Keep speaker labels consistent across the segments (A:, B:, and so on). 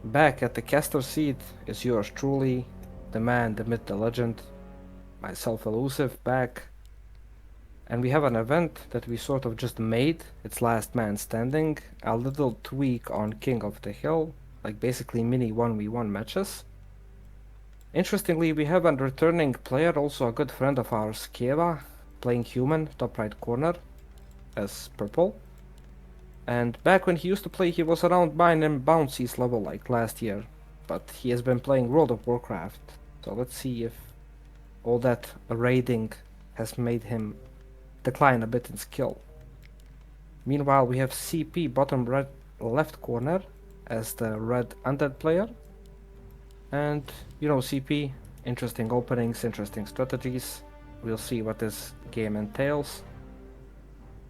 A: Back at the caster seat is yours truly, the man, the myth, the legend, myself Elusive, back. And we have an event that we sort of just made. It's last man standing, a little tweak on King of the Hill, like basically mini 1v1 matches. Interestingly, we have a returning player, also a good friend of ours, Skeva, playing human, top right corner, as purple. And back when he used to play, he was around mine and Bouncy's level like last year. But he has been playing World of Warcraft. So let's see if all that raiding has made him decline a bit in skill. Meanwhile, we have CP bottom red left corner as the red undead player. And you know, CP, interesting openings, interesting strategies. We'll see what this game entails.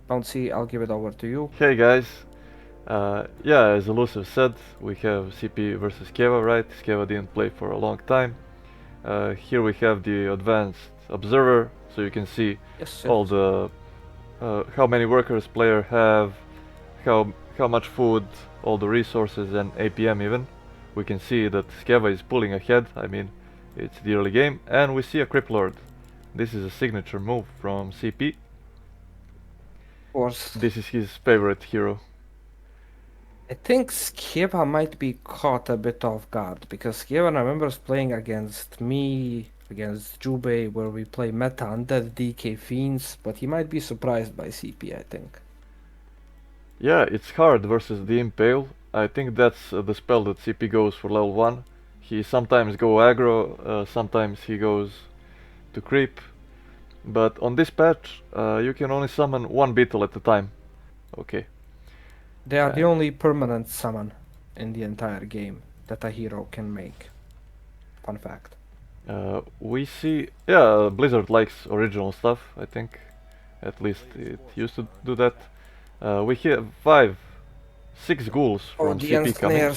A: Bouncy, I'll give it over to you.
B: Hey guys, yeah, as Elusive said, we have CP versus skeva, right? Skeva didn't play for a long time. Here we have the advanced observer, so you can see
A: Yes,
B: all the how many workers player have, how much food, all the resources and APM even. We can see that skeva is pulling ahead. I mean, it's the early game, and we see a Crypt Lord. This is a signature move from CP.
A: of course.
B: This is his favorite hero.
A: I think Skeva might be caught a bit off guard because Skeva remembers playing against me, against Jubei, where we play meta undead DK fiends, but he might be surprised by CP, I think.
B: Yeah, it's hard versus the Impale. I think that's the spell that CP goes for level 1. He sometimes go aggro, sometimes he goes to creep. But on this patch, you can only summon one beetle at a time. Okay.
A: They are the only permanent summon in the entire game that a hero can make. Fun fact.
B: We see, yeah, Blizzard likes original stuff, I think. At least it used to do that. We have 6 ghouls from CP coming.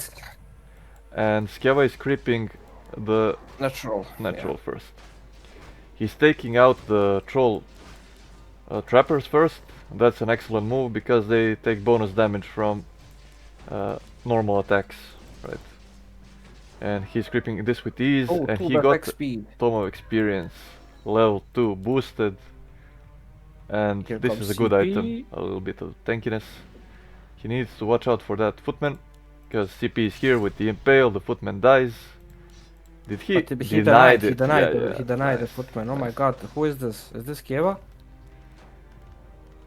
B: And skeva is creeping the
A: Natural.
B: natural first. He's taking out the troll trappers first. That's an excellent move because they take bonus damage from normal attacks, right? And he's creeping this with ease, and he got Tome of Experience, level 2 boosted. And
A: Here
B: this is a good item, a little bit of tankiness. He needs to watch out for that footman, because CP is here with the Impale, the footman dies. Did he?
A: He denied it. He denied
B: nice,
A: the footman. Oh my god, who is this? Is this Skeva?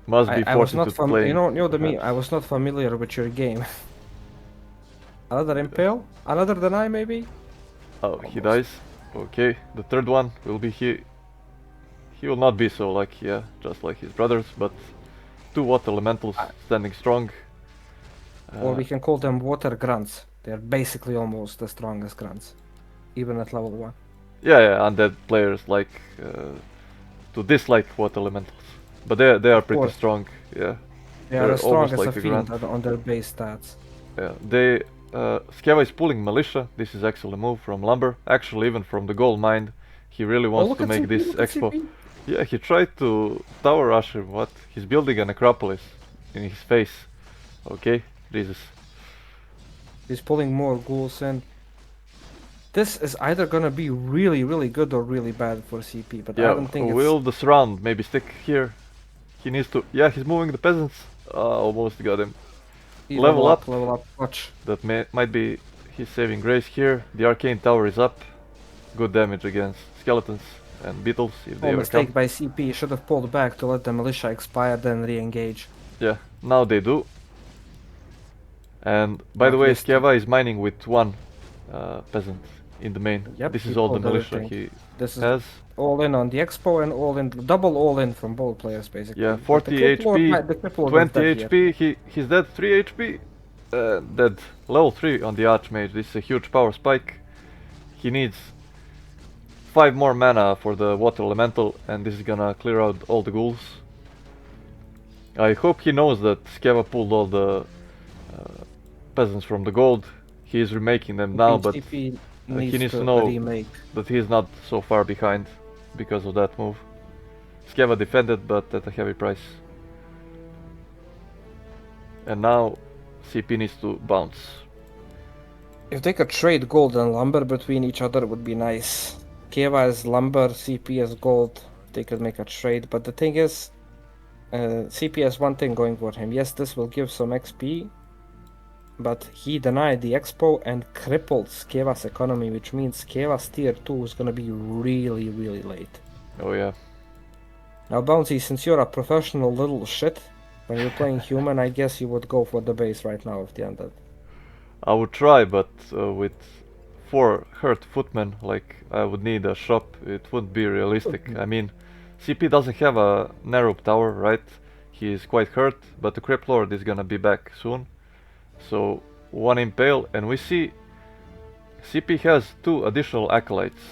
B: Must be
A: I was
B: forced
A: not
B: to play.
A: you know the me. I was not familiar with your game. Another Impale? Another deny maybe?
B: Oh, almost. He dies. Okay, the third one will be he. He will not be so lucky, yeah, just like his brothers, but 2 water elementals standing strong.
A: Or we can call them water grunts. They're basically almost the strongest grunts, even at level 1.
B: Yeah, undead players like to dislike water elementals, but they are pretty strong. Yeah,
A: they are as strong as a fiend on their base stats.
B: Yeah, skeva is pulling militia. This is excellent move from Lumber. Actually, even from the gold mine, he really wants to make this expo. Yeah, he tried to tower rush him. What? He's building a necropolis in his face. Okay, Jesus.
A: He's pulling more ghouls in. This is either gonna be really, really good or really bad for CP, but
B: yeah,
A: I don't think
B: will the surround maybe stick here? He needs to... Yeah, he's moving the peasants. Almost got him. Level up.
A: Watch.
B: That might be his saving grace here. The arcane tower is up. Good damage against skeletons and beetles if they
A: mistake by CP. Should have pulled back to let the militia expire, then re-engage.
B: Yeah, now they do. And by the way, skeva is mining with 1 peasant in the main.
A: Yep,
B: this is all the militia he has.
A: All in on the expo and all in, double all in from both players basically.
B: Yeah, 40 HP, 20 HP, he's dead, 3 HP, dead. Level 3 on the Archmage. This is a huge power spike. He needs 5 more mana for the water elemental, and this is gonna clear out all the ghouls. I hope he knows that skeva pulled all the peasants from the gold. He is remaking them now, but he needs to know that he is not so far behind because of that move. Skeva defended, but at a heavy price. And now CP needs to bounce.
A: If they could trade gold and lumber between each other, it would be nice. Skeva is lumber, CP is gold. They could make a trade, but the thing is, CP has one thing going for him. Yes, this will give some XP, but he denied the expo and crippled Skeva's economy, which means Skeva's tier 2 is gonna be really, really late.
B: Oh yeah.
A: Now, Bouncy, since you're a professional little shit, when you're playing human, I guess you would go for the base right now of the undead.
B: I would try, but with 4 hurt footmen, like, I would need a shop. It wouldn't be realistic. I mean, CP doesn't have a narrow tower, right? He is quite hurt, but the Crypt Lord is gonna be back soon. So, 1 impale, and we see CP has 2 additional acolytes.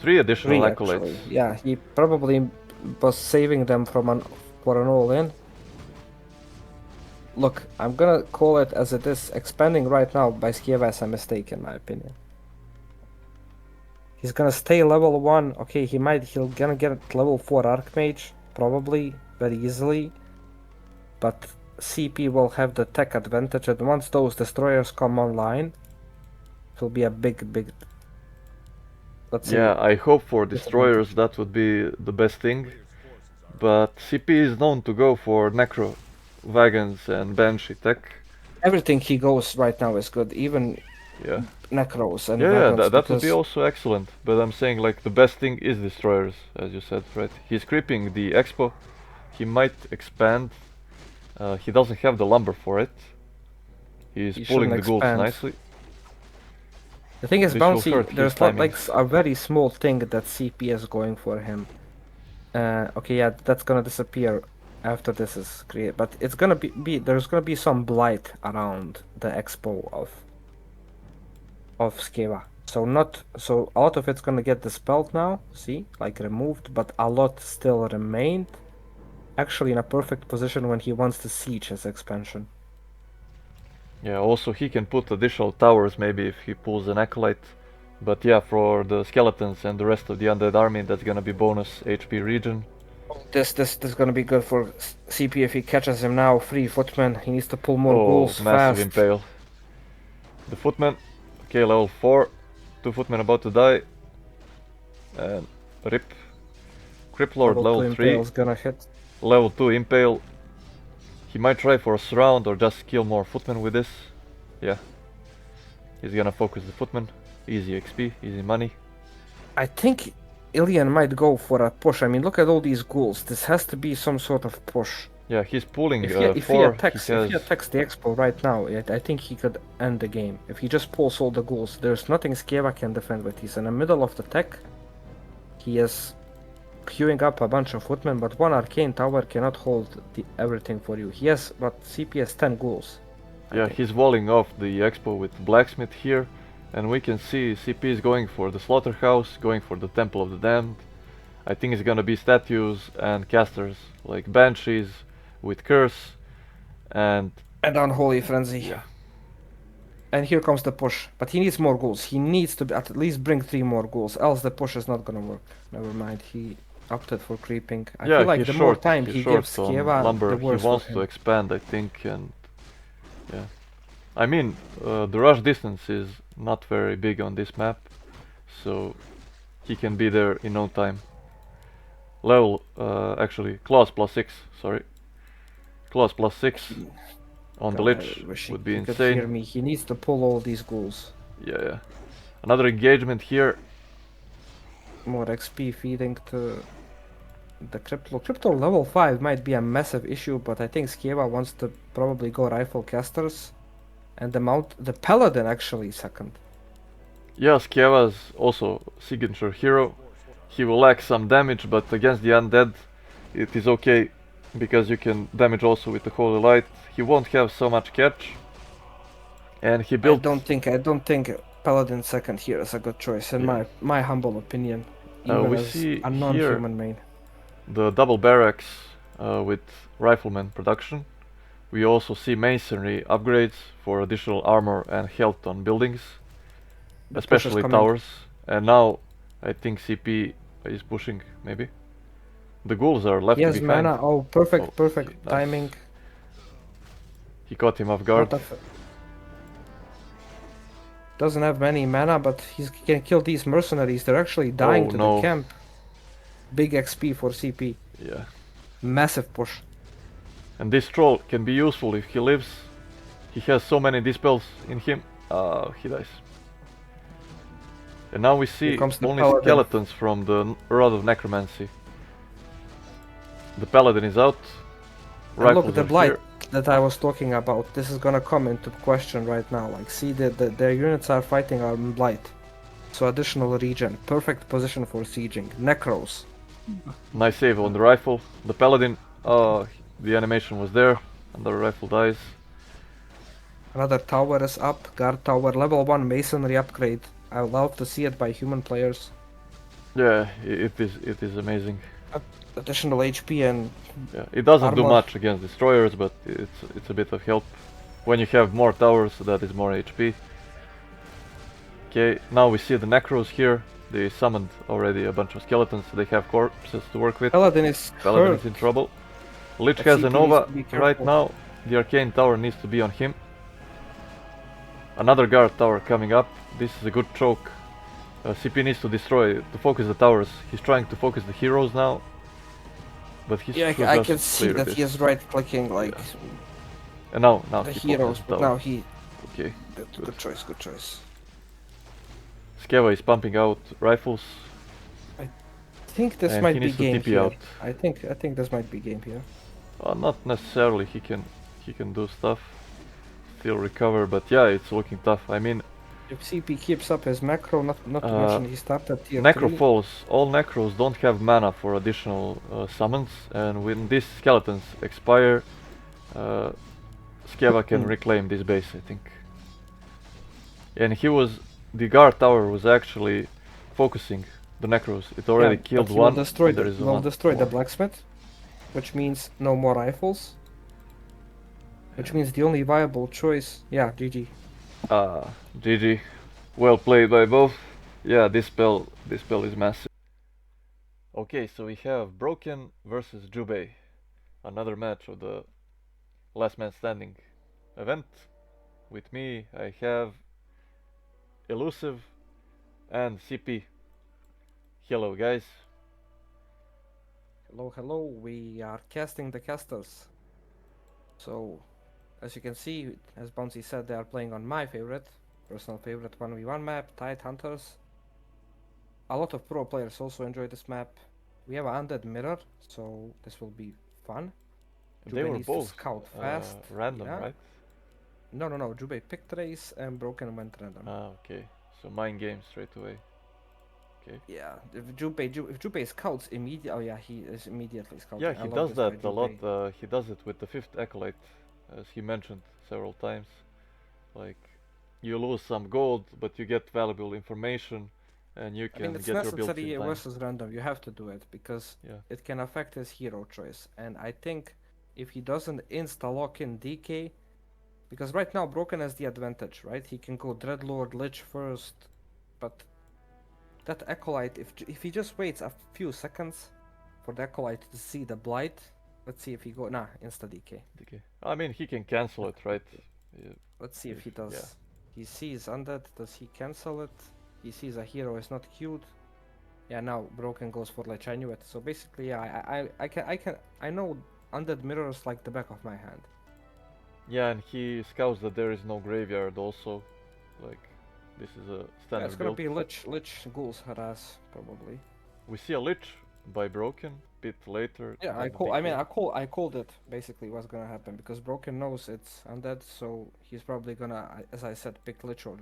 B: 3 additional
A: 3
B: acolytes.
A: Actually. Yeah, he probably was saving them for an all-in. Look, I'm gonna call it as it is. Expanding right now by Skeva is a mistake in my opinion. He's gonna stay level 1. Okay, he'll gonna get level 4 Archmage, probably, very easily. But CP will have the tech advantage, and once those destroyers come online, it will be a big... Let's see.
B: Yeah, I hope for destroyers that would be the best thing. But CP is known to go for Necro wagons and Banshee tech.
A: Everything he goes right now is good, even Necros and wagons,
B: that would be also excellent. But I'm saying, like, the best thing is destroyers, as you said, right? He's creeping the expo. He might expand. He doesn't have the lumber for it. He's pulling the ghouls nicely.
A: The thing is, Bouncy, there's not like a very small thing that CP is going for him. Okay, yeah, that's gonna disappear after this is created, but it's gonna there's gonna be some blight around the expo of Skeva. So a lot of it's gonna get dispelled now, see, like removed, but a lot still remained. Actually in a perfect position when he wants to siege his expansion.
B: Yeah, also he can put additional towers maybe if he pulls an acolyte. But yeah, for the skeletons and the rest of the undead army, that's gonna be bonus HP region.
A: This is gonna be good for CP if he catches him now. 3 footmen. He needs to pull more ghouls fast.
B: Massive impale. The footman. Okay, level 4. 2 footmen about to die. And rip. Crypt Lord level 3.
A: Is gonna hit.
B: Level 2 impale. He might try for a surround or just kill more footmen with this. Yeah. He's gonna focus the footmen. Easy XP, easy money.
A: I think Iliyan might go for a push. I mean, look at all these ghouls. This has to be some sort of push.
B: Yeah, he's pulling
A: if he attacks the expo right now, I think he could end the game. If he just pulls all the ghouls, there's nothing Skeva can defend with. He's in the middle of the tech. He is queuing up a bunch of footmen, but 1 arcane tower cannot hold everything for you. He has, CP has 10 ghouls.
B: Yeah, he's walling off the expo with blacksmith here. And we can see CP is going for the slaughterhouse, going for the Temple of the Damned. I think it's gonna be statues and casters, like banshees with curse and
A: unholy frenzy.
B: Yeah.
A: And here comes the push, but he needs more ghouls. He needs to at least bring 3 more ghouls, else the push is not gonna work. Never mind, he opted for creeping. I feel like the more time he gives Skeva, the worse
B: he wants to expand, I think, and yeah. I mean, the rush distance is not very big on this map, so he can be there in no time. Level, actually, class +6, sorry. Class +6 on the Lich would be insane.
A: Could hear me. He needs to pull all these ghouls.
B: Yeah. Another engagement here.
A: More XP feeding to the Crypto. Crypto level 5 might be a massive issue, but I think Skeva wants to probably go rifle casters. And the Paladin actually second.
B: Yeah, Skeva's also signature hero. He will lack some damage, but against the undead it is okay, because you can damage also with the Holy Light. He won't have so much catch. And he built...
A: I don't think Paladin second here is a good choice in my humble opinion.
B: We see
A: a non-human main.
B: The double barracks with rifleman production. We also see masonry upgrades for additional armor and health on buildings, especially towers. And now I think CP is pushing, maybe. The ghouls are left behind.
A: Mana. Oh, perfect timing.
B: He caught him off guard.
A: doesn't have many mana, but he can kill these mercenaries. They're actually dying to the camp. Big XP for CP.
B: Yeah.
A: Massive push.
B: And this troll can be useful if he lives. He has so many dispels in him. He dies. And now we see only skeletons from the Rod of Necromancy. The paladin is out.
A: And look at the blight that I was talking about. This is gonna come into question right now. Like, see, their units are fighting our blight. So additional regen. Perfect position for sieging. Necros.
B: Nice save on the rifle. The paladin, the animation was there, and the rifle dies.
A: Another tower is up. Guard tower, level 1 masonry upgrade. I would love to see it by human players.
B: Yeah, it is amazing.
A: Additional HP and
B: yeah, it doesn't
A: armor.
B: do much against destroyers, but it's a bit of help. When you have more towers, that is more HP. Okay, now we see the necros here. They summoned already a bunch of skeletons, so they have corpses to work with.
A: Paladin is
B: in trouble. Lich has a Nova right now. The arcane tower needs to be on him. Another guard tower coming up. This is a good choke. CP needs to focus the towers. He's trying to focus the heroes now. But he's
A: I can see that he is right clicking like
B: and now
A: the heroes, but now he
B: okay.
A: Good choice.
B: Skeva is pumping out rifles.
A: I think this might be game here.
B: Out.
A: I think this might be game here.
B: Not necessarily. He can do stuff, still recover, but yeah, it's looking tough. I mean,
A: if CP keeps up his macro, not to mention he started tier
B: Necro
A: 3.
B: falls. All necros don't have mana for additional summons, and when these skeletons expire, Skeva can reclaim this base, I think. And the guard tower was actually focusing the necros. It already killed one.
A: Will destroy the blacksmith, which means no more rifles. Which means the only viable choice. Yeah, GG.
B: GG. Well played by both. Yeah, this spell is massive. Okay, so we have Broken versus Jubei. Another match of the Last Man Standing event. With me, I have Elusive and CP. Hello, guys.
A: Hello. We are casting the casters. So, as you can see, as Bouncy said, they are playing on my personal favorite 1v1 map, Tide Hunters. A lot of pro players also enjoy this map. We have an undead mirror, so this will be fun.
B: They were both
A: scout fast.
B: Random, right?
A: No. Jubei picked race and Broken went random.
B: Okay. So mind game straight away. Okay.
A: Yeah, if Jubei scouts immediately, oh yeah, he is immediately scouting.
B: Yeah, he does that a lot. He does it with the 5th acolyte, as he mentioned several times. Like, you lose some gold, but you get valuable information, and you can get your builds in time.
A: It's necessary versus random. You have to do it because it can affect his hero choice. And I think if he doesn't insta-lock in DK, because right now Broken has the advantage, right? He can go Dreadlord, Lich first, but that acolyte, if he just waits a few seconds for the acolyte to see the blight, let's see if he insta DK.
B: I mean, he can cancel it, right?
A: Yeah. Let's see if he does. Yeah. He sees undead. Does he cancel it? He sees a hero is not queued. Yeah, now Broken goes for Lich. I knew it. So basically, yeah, I know undead mirrors like the back of my hand.
B: Yeah, and he scouts that there is no graveyard also. Like, this is a standard
A: it's gonna
B: build.
A: be Lich Ghouls Harass probably.
B: We see a Lich by Broken a bit later.
A: Yeah, I called it basically what's gonna happen because Broken knows it's undead, so he's probably gonna, as I said, pick Lich or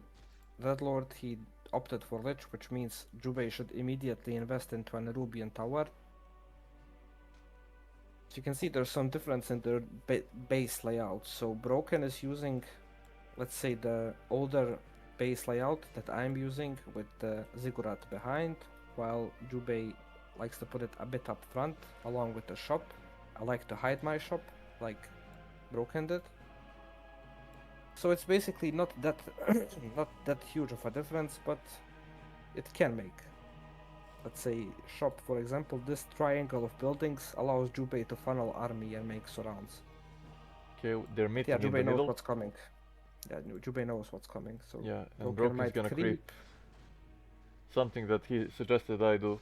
A: Dreadlord. He opted for Lich, which means Jubei should immediately invest into an Erubian tower. As you can see, there's some difference in their base layout. So Broken is using, let's say, the older base layout that I'm using with the ziggurat behind, while Jubei likes to put it a bit up front along with the shop. I like to hide my shop like Broken did. So it's basically not that not that huge of a difference, but it can make. Let's say shop, for example, this triangle of buildings allows Jubei to funnel army and make surrounds.
B: Okay, they're meeting
A: in the middle. Yeah, Jubei knows what's coming. Yeah, Jubei knows what's coming, so
B: yeah, and
A: Broken
B: Broken's
A: might
B: gonna creep. Something that he suggested I do,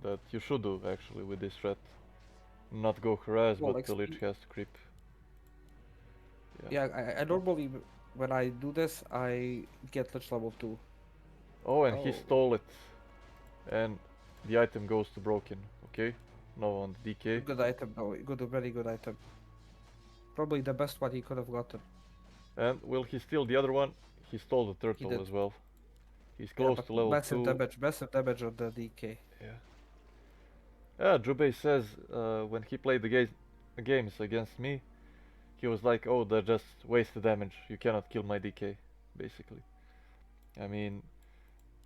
B: that you should do actually with this threat. Not go harass,
A: well,
B: but the Lich has to creep.
A: Yeah, I normally, when I do this, I get Lich level 2.
B: Oh, and he stole it. And the item goes to Broken, okay? No on the DK.
A: Good item though, very good item. Probably the best one he could have gotten.
B: And will he steal the other one? He stole the turtle as well. He's close to level 2.
A: Massive damage on the DK.
B: Yeah. Yeah, Jubei says when he played the games against me, he was like, oh, they're just wasted damage. You cannot kill my DK, basically. I mean,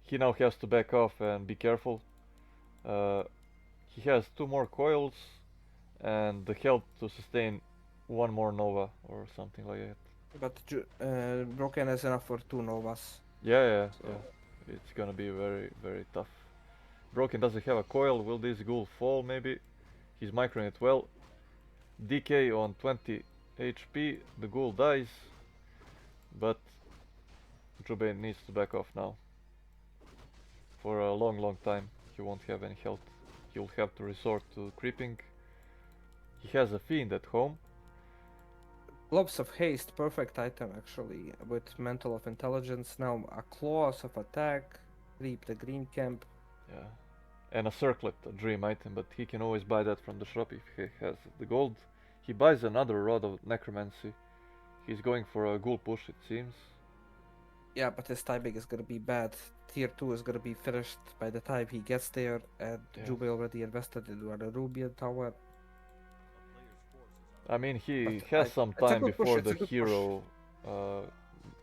B: he now has to back off and be careful. He has 2 more coils and the health to sustain 1 more Nova or something like that.
A: But Broken has enough for 2 Novas.
B: Yeah. It's gonna be very, very tough. Broken doesn't have a coil. Will this ghoul fall maybe? He's microing it well. DK on 20 HP. The ghoul dies. But Jubei needs to back off now. For a long time he won't have any health. He'll have to resort to creeping. He has a fiend at home.
A: Globes of Haste, perfect item actually, with Mantle of Intelligence. Now a Claws of Attack, Creep the Green Camp.
B: Yeah. And a Circlet, a dream item, but he can always buy that from the shop if he has the gold. He buys another Rod of Necromancy. He's going for a ghoul push, it seems.
A: Yeah, but his timing is gonna be bad. Tier 2 is gonna be finished by the time he gets there, and Jubei already invested into a Rubian Tower.
B: I mean, he has some time before the hero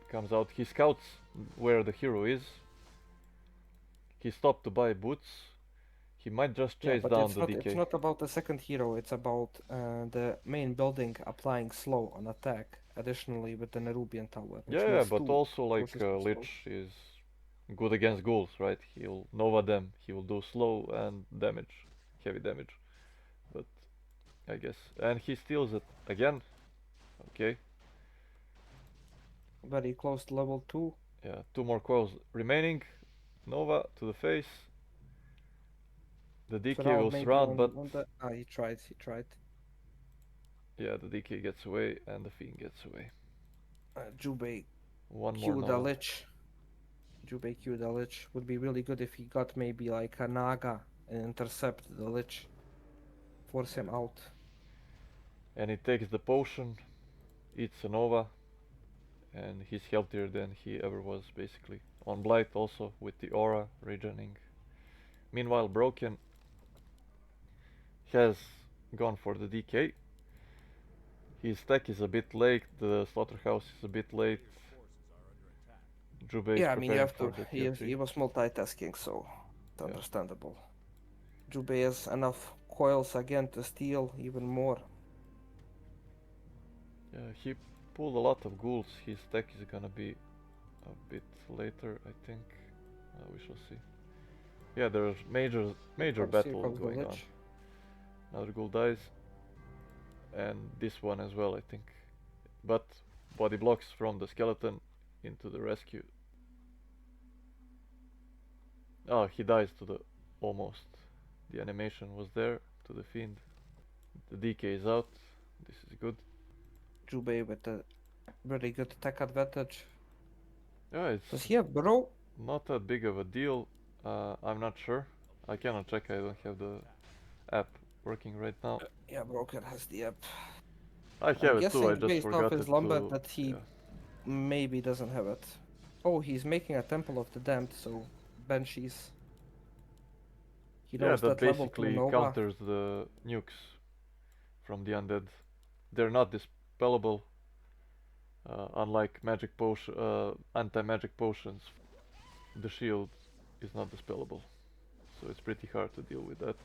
B: comes out. He scouts where the hero is. He stopped to buy boots. He might just chase down the DK.
A: It's not about the second hero, it's about the main building applying slow on attack, additionally with the Nerubian Tower.
B: Yeah, but also like Lich is good against ghouls, right? He'll Nova them, he will do slow and damage, heavy damage. But I guess. And he steals it again. Okay.
A: Very close to level 2.
B: Yeah, 2 more coils remaining. Nova to the face. The DK will surround, but...
A: he tried.
B: Yeah, the DK gets away and the Fiend gets away.
A: Jubei
B: Q
A: the Lich. Jubei Q the Lich. Would be really good if he got maybe like a Naga and intercept the Lich. Force him out.
B: And he takes the potion, eats a Nova, and he's healthier than he ever was basically. On Blight also with the aura regening. Meanwhile Broken has gone for the DK. His stack is a bit late, the slaughterhouse is a bit late. Jubei
A: I mean, you have to. He was multitasking, so it's understandable. Jubei has enough coils again to steal even more.
B: Yeah, he pulled a lot of ghouls. His stack is gonna be a bit later, I think. We shall see. Yeah, there's major battle going on. Another ghoul dies. And this one as well, I think. But body blocks from the skeleton into the rescue. Oh, he dies to the almost. The animation was there to the Fiend. The DK is out. This is good. Jubei
A: with a very good attack advantage.
B: Yeah,
A: does he have Burrow?
B: Not that big of a deal. I'm not sure. I cannot check. I don't have the app working right now.
A: Yeah, Broken has the app.
B: I have it too. I just forgot
A: his Lombard that he maybe doesn't have it. Oh, he's making a Temple of the Damned, so Banshees.
B: He knows that basically counters the nukes from the undead. They're not dispellable, unlike magic potion, anti-magic potions. The shield is not dispellable, so it's pretty hard to deal with that.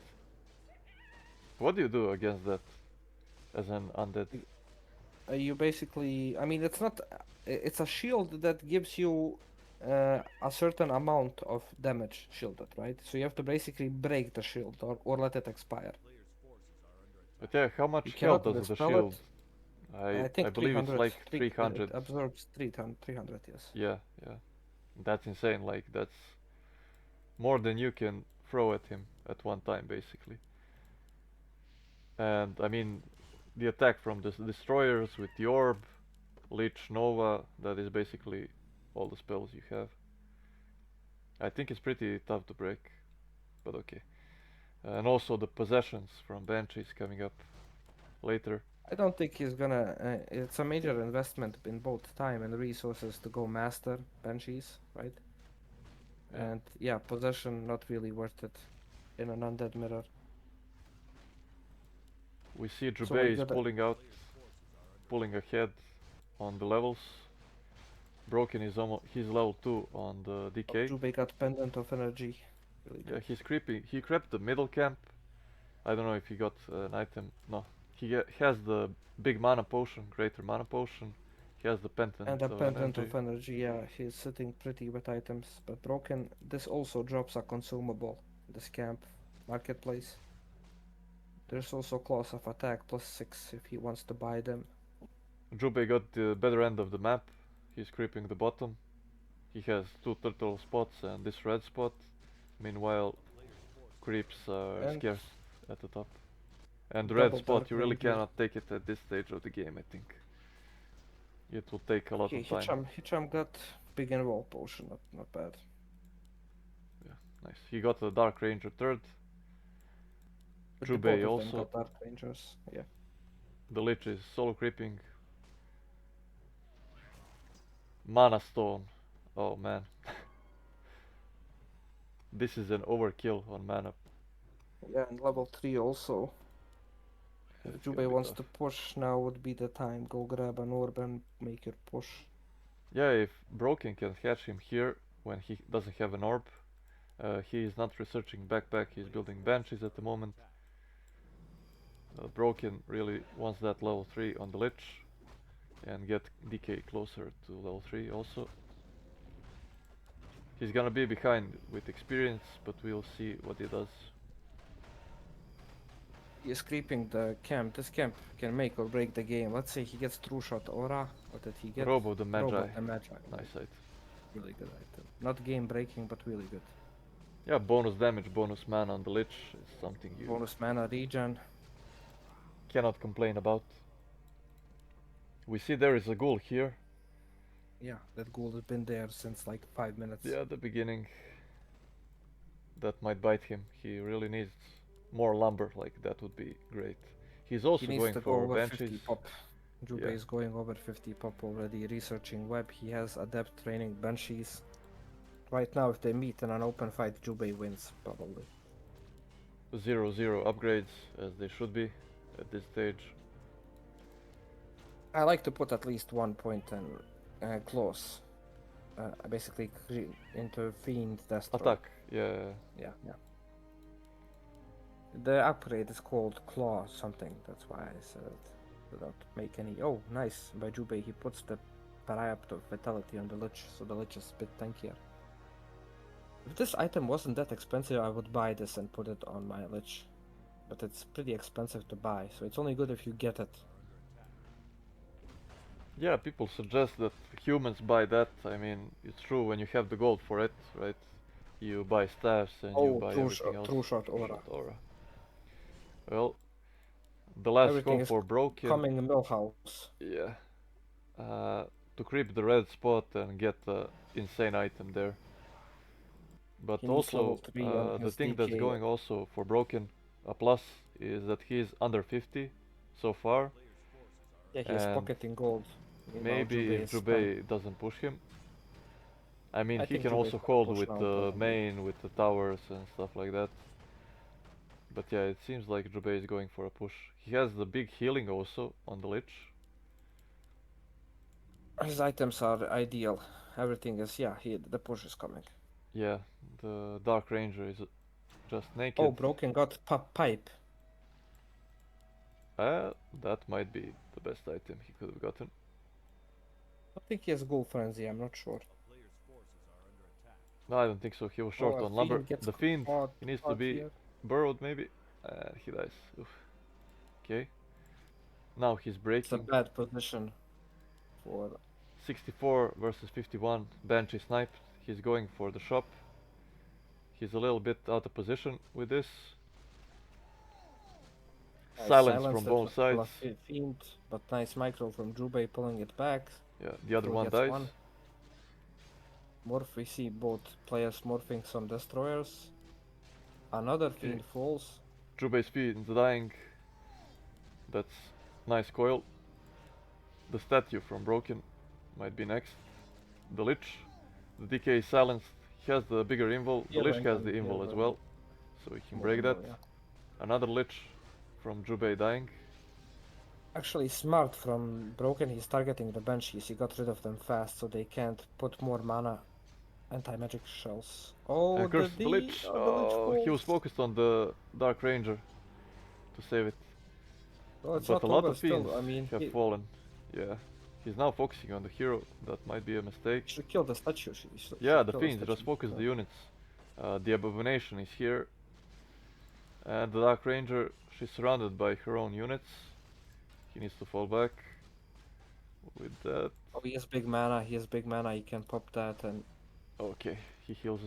B: What do you do against that as an undead?
A: You basically, I mean, it's not. It's a shield that gives you a certain amount of damage shielded, right? So you have to basically break the shield or let it expire.
B: But yeah, how much health does the shield
A: I think
B: I believe it's
A: 300.
B: like 300.
A: It absorbs 300, yes.
B: Yeah, yeah. That's insane. Like that's more than you can throw at him at one time, basically. And I mean, the attack from the destroyers with the orb, Lich, Nova, that is basically all the spells you have. I think it's pretty tough to break, but okay. And also the possessions from Banshees coming up later.
A: I don't think he's gonna. It's a major investment in both time and resources to go master Banshees, right?
B: Yeah.
A: And yeah, possession not really worth it in an undead mirror.
B: We see
A: So we
B: Jubei is
A: gotta.
B: pulling ahead on the levels. Broken is almost he's level 2 on the DK.
A: Jubei got pendant of energy. Really
B: Yeah,
A: good.
B: he's creeping. He crept the middle camp. I don't know if he got an item. No, he has the big mana potion, greater mana potion. He has the pendant
A: And a
B: of
A: pendant
B: energy.
A: of energy, yeah, he's sitting pretty with items. But Broken, this also drops a consumable. This camp marketplace. There's also claws of attack +6 if he wants to buy them.
B: Jubei got the better end of the map. He's creeping the bottom. He has 2 turtle spots and this red spot. Meanwhile, creeps are
A: And
B: scarce at the top. And the red
A: double
B: spot,
A: dark
B: you really
A: ranger.
B: cannot take it at this stage of the game, I think. It will take a lot
A: Okay,
B: of time.
A: Hitcham got big and wall potion, not bad.
B: Yeah, nice. He got a dark ranger third.
A: But
B: Jubei
A: both of them
B: also.
A: got dark rangers, yeah.
B: The Lich is solo creeping. Mana Stone. Oh man. This is an overkill on mana.
A: Yeah, and level 3 also. If
B: It's gonna
A: Jubei
B: be
A: wants
B: tough.
A: to push, now would be the time. Go grab an orb and make your push.
B: Yeah, if Broken can catch him here when he doesn't have an orb, he is not researching backpack, he's building Banshees at the moment. Broken really wants that level 3 on the Lich and get DK closer to level 3 also. He's gonna be behind with experience, but we'll see what he does.
A: He is creeping the camp. This camp can make or break the game. Let's say he gets True Shot Aura. What did he get?
B: Robo the Magi.
A: Robo the Magi.
B: Nice item.
A: Really good item. Not game breaking, but really good.
B: Yeah, bonus damage, bonus mana on the Lich is something you
A: Bonus mana regen.
B: cannot complain about. We see there is a ghoul here.
A: Yeah, that ghoul has been there since like 5 minutes.
B: Yeah, the beginning. That might bite him. He really needs more lumber, like that would be great. He's also
A: he needs
B: going
A: to
B: for
A: go over
B: Banshees.
A: 50 pop. Jubei is going over 50 pop already, researching web. He has adept training Banshees. Right now, if they meet in an open fight, Jubei wins, probably.
B: 0-0 upgrades, as they should be at this stage.
A: I like to put at least 1 point and claws. Basically into Fiend Destroy.
B: Attack, yeah.
A: Yeah. The upgrade is called Claw something, that's why I said it. Do not make any... Oh, nice. By Jubei, he puts the Parayapto of Vitality on the Lich, so the Lich is a bit tankier. If this item wasn't that expensive, I would buy this and put it on my Lich. But it's pretty expensive to buy, so it's only good if you get it.
B: Yeah, people suggest that humans buy that. I mean, it's true when you have the gold for it, right? You buy staffs and you buy everything else.
A: True Shot Aura.
B: Well, the last
A: Everything
B: scope for Broken.
A: Coming in Millhouse.
B: Yeah. To creep the red spot and get the insane item there. But also, the thing that's going also for Broken, a plus, is that he's under 50 so far.
A: Yeah, he's pocketing gold.
B: Maybe if Jubei doesn't push him. I mean, he can also hold with the main, with the towers and stuff like that. But yeah, it seems like Jubei is going for a push. He has the big healing also on the Lich.
A: His items are ideal. Everything is, the push is coming.
B: Yeah, the Dark Ranger is just naked.
A: Oh, Broken got pipe.
B: That might be the best item he could have gotten.
A: I think he has Ghoul Frenzy, I'm not sure.
B: No, I don't think so. He was short on lumber. The Fiend, he needs to be burrowed maybe. He dies. Oof. Okay. Now he's breaking.
A: It's a bad position for
B: 64 versus 51. Banshee sniped. He's going for the shop. He's a little bit out of position with this. Silence from both sides.
A: Fiend, but nice micro from Jubei pulling it back.
B: Yeah, the other one dies.
A: One. Morph, we see both players morphing some destroyers. Another Fiend falls.
B: Jubei's Fiend dying. That's nice coil. The statue from Broken might be next. The Lich. The DK is silenced. He has the bigger invul. The Lich has the invul as well. So we can break that. Another Lich from Jubei dying.
A: Actually smart from Broken, he's targeting the Banshees. He got rid of them fast so they can't put more mana anti-magic shells. Oh,
B: the Lich! Oh, he was focused on the Dark Ranger to save it.
A: Well,
B: but a lot of fiends have fallen. Yeah, he's now focusing on the hero. That might be a mistake.
A: He should kill the statue.
B: Yeah, the fiends just focus the units. The Abomination is here. And the Dark Ranger, she's surrounded by her own units. He needs to fall back. With that.
A: Oh, he has big mana. He can pop that and.
B: Okay, he heals.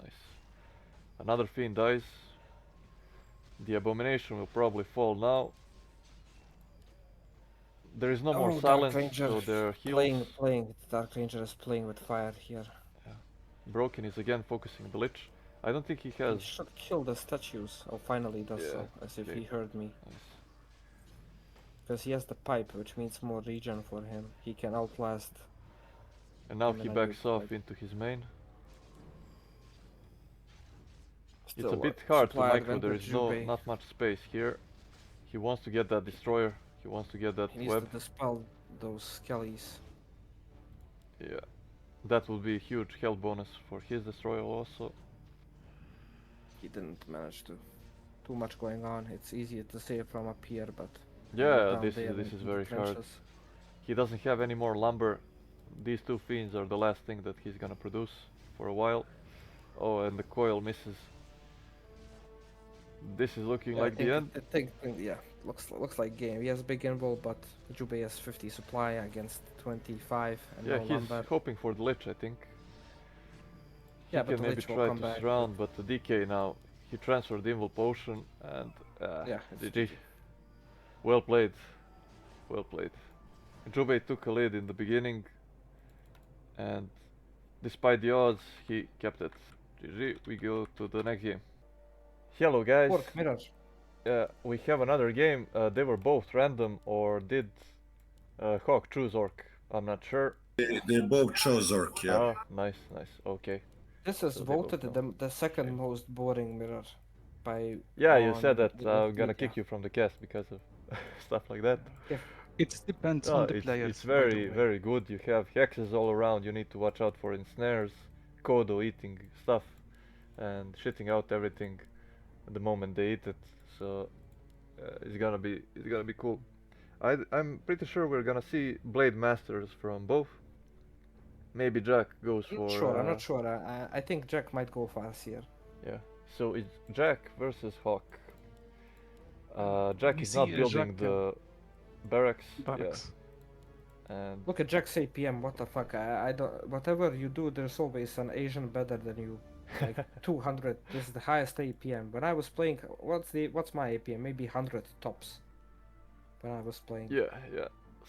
B: Nice. Another fiend dies. The Abomination will probably fall now. There is no more silence, so they're heals.
A: Playing. Dark Ranger is playing with fire here.
B: Yeah. Broken is again focusing the Lich. I don't think he has.
A: He should kill the statues. Oh, finally does so, as if he heard me.
B: Nice.
A: Because he has the pipe, which means more regen for him. He can outlast.
B: And now he backs off into his main. Still, it's a bit hard to micro, there is not much space here. He wants to get that destroyer, he wants to get that
A: he
B: web.
A: Needs to dispel those skellies.
B: Yeah, that will be a huge health bonus for his destroyer also.
A: He didn't manage to. Too much going on, it's easier to save from up here, but...
B: Yeah, this is very hard. He doesn't have any more lumber. These two fiends are the last thing that he's gonna produce for a while. Oh, and the coil misses. This is looking like the end.
A: I think, looks like game. He has big invul, but Jubei has 50 supply against 25. And
B: yeah,
A: no
B: he's
A: lumber.
B: hoping for the Lich, I think. He
A: but
B: can maybe try to surround, but the DK now. He transferred the invul potion and GG. Well played. Well played. Jubei took a lead in the beginning, and despite the odds, he kept it. GG, we go to the next game. Hello guys.
A: Orc Mirage.
B: We have another game. They were both random, or did Hawk choose Orc? I'm not sure.
C: They both chose Orc, yeah.
B: Oh, nice, okay.
A: This is voted the second most boring mirror by...
B: Yeah, you said that I'm gonna kick you from the cast because of stuff like that.
A: Yeah.
D: It depends on the players.
B: It's very good. You have hexes all around. You need to watch out for ensnares, Kodo eating stuff, and shitting out everything the moment they eat it. So it's gonna be cool. I'm pretty sure we're gonna see Blade Masters from both. Maybe Jack goes for...
A: I'm not sure. I think Jack might go fast here.
B: Yeah. So it's Jack versus Hawk. Jack is not building the barracks. Yeah. And
A: look at Jack's APM. What the fuck? I don't. Whatever you do, there's always an Asian better than you. Like 200. This is the highest APM. When I was playing, what's my APM? Maybe 100 tops. When I was playing.
B: Yeah,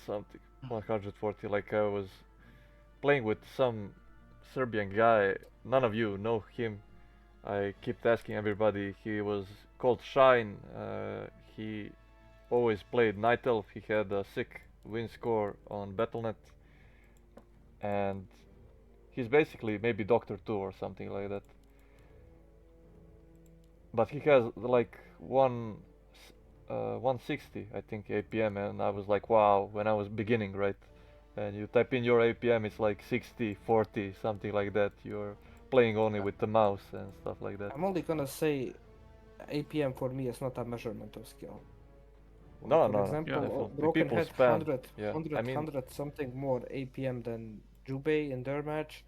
B: something 140. Like I was playing with some Serbian guy. None of you know him. I kept asking everybody. He was called Shine. He always played Night Elf. He had a sick win score on Battle.net, and he's basically maybe Doctor 2 or something like that. But he has like 160, I think, APM, and I was like, wow, when I was beginning, right? And you type in your APM, it's like 60, 40, something like that. You're playing only with the mouse and stuff like that.
A: I'm only gonna say APM for me is not a measurement of skill.
B: No,
A: for example, Broken had 100 something more APM than Jubei in their match,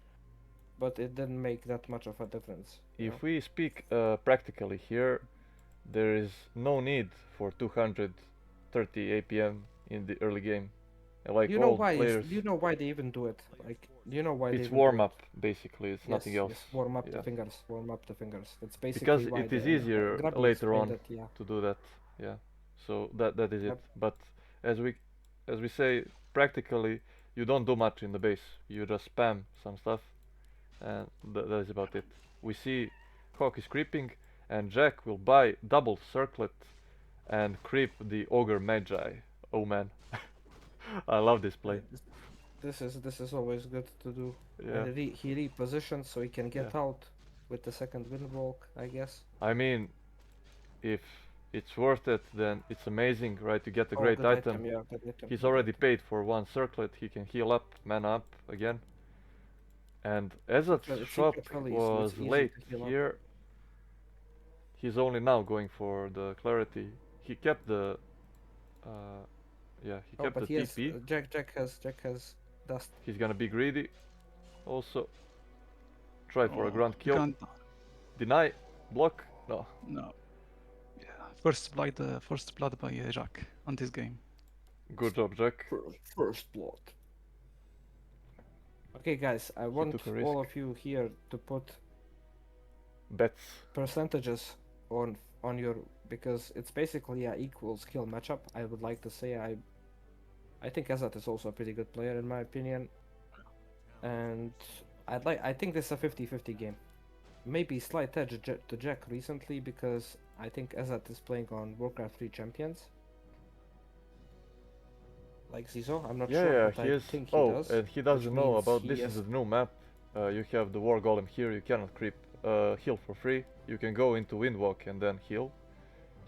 A: but it didn't make that much of a difference.
B: If we speak practically here, there is no need for 200 30 APM in the early game. And like
A: You know
B: all
A: why?
B: players,
A: You know why they even do it? Like, do you know why they
B: it's
A: even
B: warm
A: do
B: up basically. It's
A: it?
B: nothing else.
A: Yes, warm up the
B: Yeah.
A: fingers, warm up the fingers. That's basically
B: Because
A: why
B: it is
A: the
B: easier
A: Grubby
B: later
A: explained
B: on
A: it. Yeah.
B: to do that. Yeah. So that is it.
A: Yep.
B: But as we say, practically you don't do much in the base. You just spam some stuff, and that is about it. We see Hawk is creeping, and Jack will buy double circlet and creep the Ogre Magi. Oh man, I love this play.
A: This is always good to do.
B: Yeah.
A: And he repositions so he can get
B: Yeah.
A: out with the second windwalk, I guess.
B: I mean, if it's worth it, then it's amazing, right? You get a
A: Oh,
B: great
A: good
B: item.
A: yeah, good item.
B: He's
A: good
B: already
A: item.
B: paid for one circlet. He can heal up, mana up again. And Ezat's shop
A: Secret Valley, so
B: was
A: it's easy
B: late
A: to heal up.
B: here. He's only now going for the clarity. He kept the, yeah, he
A: Oh,
B: kept
A: but
B: the
A: yes,
B: TP.
A: Jack has dust.
B: He's gonna be greedy. Also, try for a grand kill.
D: Grand...
B: Deny, block. No.
D: No. Yeah. First blood by Jack on this game.
B: Good job, Jack.
A: First blood. Okay, guys, I want
B: took a
A: all
B: risk.
A: of you here to put
B: Bets.
A: percentages on your, because it's basically a equal skill matchup. I would like to say I think Ezat is also a pretty good player in my opinion, and I think this is a 50-50 game. Maybe slight edge to Jack recently because I think Ezat is playing on Warcraft 3 champions. Like Zizo, I'm not sure,
B: Yeah,
A: but
B: he
A: I
B: is.
A: think he
B: Oh,
A: does.
B: and he doesn't
A: which
B: know
A: means
B: about
A: he
B: this
A: is-
B: is the new map. You have the War Golem here, you cannot creep heal for free. You can go into Windwalk and then heal.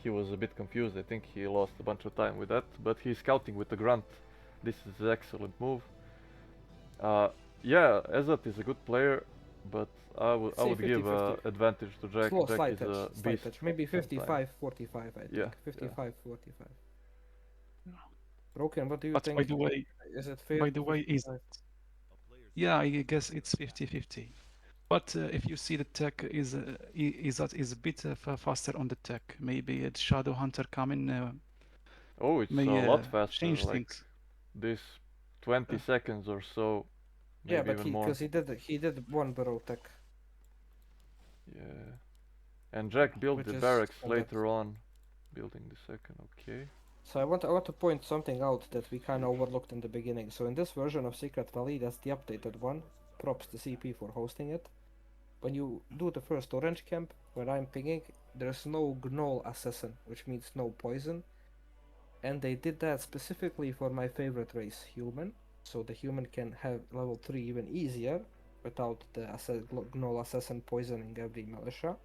B: He was a bit confused, I think he lost a bunch of time with that, but he's scouting with the Grunt. This is an excellent move. Yeah, Ezat is a good player, but I would give
A: 50-50.
B: advantage to Jack.
A: Slow,
B: Jack
A: slight
B: is a
A: edge,
B: beast.
A: maybe
B: sometimes.
A: 55-45, I think.
B: Yeah,
A: 55-45. Broken, what do you
D: But
A: think?
D: by the way,
A: Is it fair?
D: by the way, is
A: 55?
D: yeah, I guess it's 50-50. But if you see the tech is a bit faster on the tech. Maybe a Shadow Hunter coming
B: Oh, it's
D: may
B: a lot faster.
D: change
B: Like
D: things.
B: this 20 seconds or so. Maybe
A: Yeah, but
B: even more.
A: because he did one barrow tech.
B: Yeah. And Jack built
A: Which
B: the
A: is
B: barracks
A: standard.
B: later on. Building the second, okay.
A: So I want to point something out that we kind of overlooked in the beginning. So in this version of Secret Valley, that's the updated one. Props to CP for hosting it. When you do the first orange camp, where I'm pinging, there's no Gnoll Assassin, which means no poison. And they did that specifically for my favorite race, human. So the human can have level 3 even easier without the Gnoll Assassin poisoning every militia.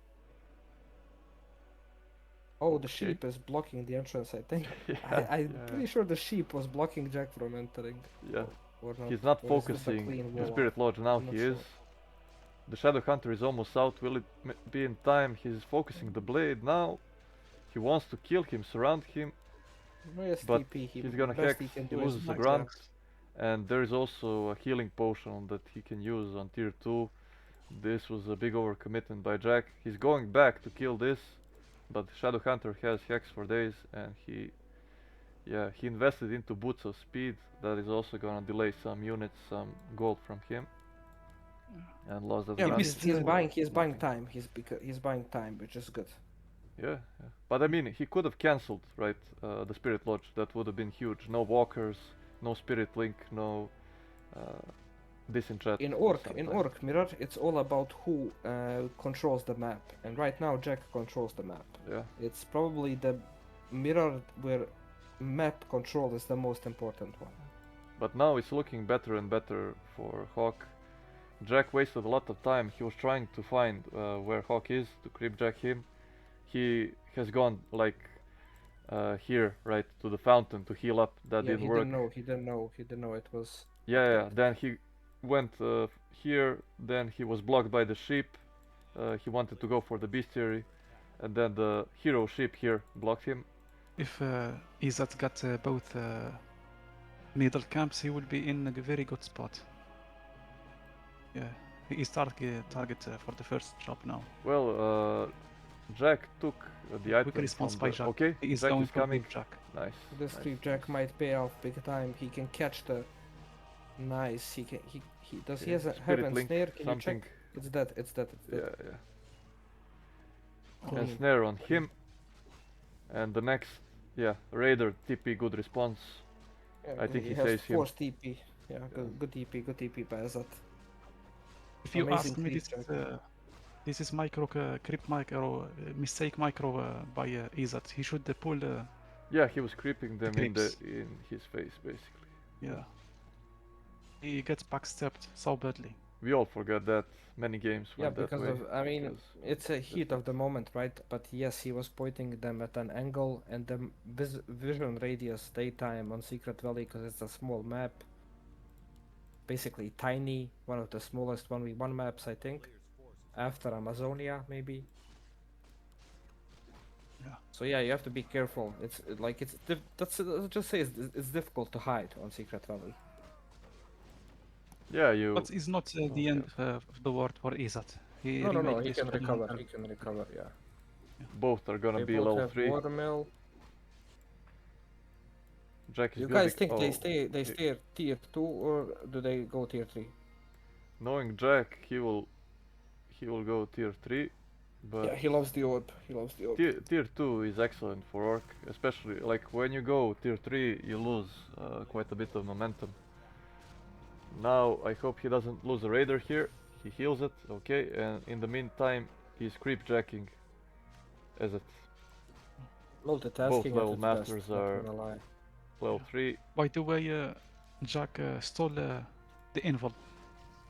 A: Oh, the sheep is blocking the entrance, I think.
B: Yeah,
A: I'm
B: yeah.
A: pretty sure the sheep was blocking Jack from entering.
B: Yeah.
A: Or not.
B: He's not
A: Or is this a
B: focusing
A: clean
B: the
A: wall?
B: Spirit Lodge now,
A: I'm not
B: he
A: sure.
B: is. The Shadow Hunter is almost out, will it be in time? He's focusing the blade now. He wants to kill him, surround him,
A: No, yes,
B: but
A: TP.
B: he's gonna
A: best
B: hex,
A: he can
B: he
A: do is
B: loses the
A: back
B: grunt.
A: there.
B: And there is also a healing potion that he can use on tier 2. This was a big overcommitment by Jack. He's going back to kill this, but Shadow Hunter has hex for days, and he invested into boots of speed. That is also gonna delay some units, some gold from him, and lost that
A: Yeah,
B: grunt.
A: he's buying
B: Nothing.
A: time. He's buying time, which is good.
B: Yeah, yeah. But I mean, he could have cancelled, right, the Spirit Lodge. That would have been huge. No walkers, no Spirit Link, no disenchant.
A: In Orc Mirror, it's all about who controls the map, and right now Jack controls the map.
B: Yeah.
A: It's probably the mirror where map control is the most important one.
B: But now it's looking better and better for Hawk. Jack wasted a lot of time. He was trying to find where Hawk is to creep Jack him. He has gone like here, right, to the fountain to heal up. That didn't work.
A: He didn't know it was.
B: Yeah. Then he went here. Then he was blocked by the sheep. He wanted to go for the bestiary, and then the hero sheep here blocked him.
D: If Izat got both middle camps, he will be in a very good spot. Yeah, he is target for the first drop now.
B: Well, Jack took the
D: Quick
B: item from
D: response by
B: the...
D: Jack.
B: Okay,
D: He is
B: Jack
D: going
B: is
D: for
B: coming.
D: Creep Jack.
B: Nice.
A: This
B: nice,
A: creep jack
B: nice.
A: might pay off big time. He can catch the. Nice. He can. He does. He
B: Okay,
A: has a
B: Spirit
A: heaven
B: Link,
A: snare. Can
B: something.
A: you check? It's dead. It's dead. It's dead.
B: Yeah, yeah.
D: Oh.
B: And snare on him. And the next, yeah, Raider TP, good response.
A: Yeah,
B: I think he
A: has
B: saves him.
A: force TP. Yeah, good TP. Good TP by Azat.
D: If you
A: Amazing
D: ask me,
A: creep
D: this
A: jack.
D: this is micro creep micro mistake micro by Izat. He should pull.
B: Yeah, he was creeping them in
D: creeps.
B: his face, basically.
D: Yeah. He gets backstepped so badly.
B: We all forgot that. Many games
A: Yeah,
B: went that
A: because
B: way.
A: of. I mean,
B: because
A: it's a heat of the moment, right? But yes, he was pointing them at an angle, and the vision radius daytime on Secret Valley, because it's a small map. Basically tiny, one of the smallest 1v1 maps, I think. After Amazonia, maybe.
D: Yeah.
A: So yeah, you have to be careful. It's like that's let's just say it's difficult to hide on Secret Valley.
B: yeah, you.
D: But it's not the end of the world for Izat. He
A: No,
D: remake
A: he
D: this
A: can recover.
D: Shadowhunter.
A: He can recover. Yeah.
B: Both are gonna
A: They
B: be
A: both
B: level
A: have
B: 3.
A: watermill.
B: Jack is
A: You
B: building.
A: guys think
B: oh,
A: they stay at tier 2 or do they go tier 3?
B: Knowing Jack, he will go tier 3. But
A: Yeah, he loves the orb. He loves the orb.
B: tier 2 is excellent for Orc, especially like when you go tier 3 you lose quite a bit of momentum. Now I hope he doesn't lose a Raider here, he heals it, okay, and in the meantime he's creep jacking as it.
A: Multitasking.
B: Both level
A: at its
B: masters
A: best, not
B: are
A: gonna lie.
B: level 3.
D: By the way, Jack stole the invul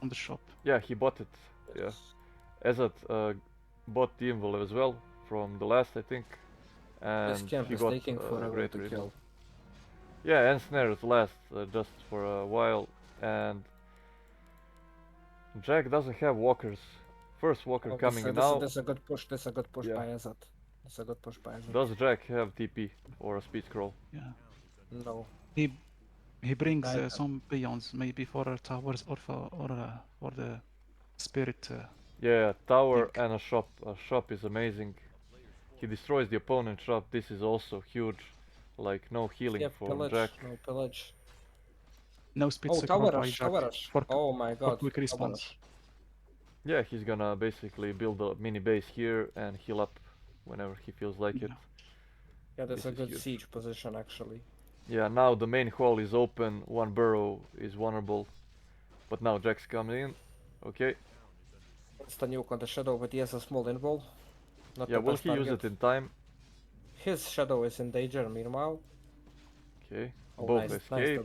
D: on the shop.
B: Yeah, he bought it, yeah. Azat bought the invul as well from the last, I think,
A: This
B: and
A: camp
B: he
A: is
B: got
A: taking forever
B: great
A: to
B: removal.
A: kill.
B: Yeah, and snares last just for a while, and Jack doesn't have walkers. First walker coming in now.
A: This is a good push. This is a good push
B: Yeah.
A: by Azat. This is a good push by Azat.
B: Does Jack have TP or a speed scroll?
D: Yeah.
A: No.
D: He brings
A: I-
D: some peons, maybe for towers or for the spirit.
B: Yeah, tower
D: Link.
B: and a shop. A shop is amazing. He destroys the opponent's shop. This is also huge. Like no healing
A: Yeah,
B: for
A: pillage.
B: Jack.
A: No pillage.
D: No speed
A: Oh,
D: scroll
A: tower
D: by
A: rush.
D: Jack.
A: Tower rush.
D: For,
A: Oh my god.
D: quick
A: tower
D: response.
A: rush.
B: Yeah, he's gonna basically build a mini base here and heal up whenever he feels like it.
A: Yeah, that's
B: This
A: a
B: is
A: good
B: huge.
A: siege position actually.
B: Yeah, now the main hall is open. One burrow is vulnerable. But now Jack's coming in. Okay.
A: It's the nuke on the shadow, but he has a small invul. Not
B: Yeah,
A: the
B: will
A: best
B: he use
A: target.
B: it in time?
A: His shadow is in danger meanwhile.
B: Okay.
A: Oh,
B: Both
A: nice
B: escape.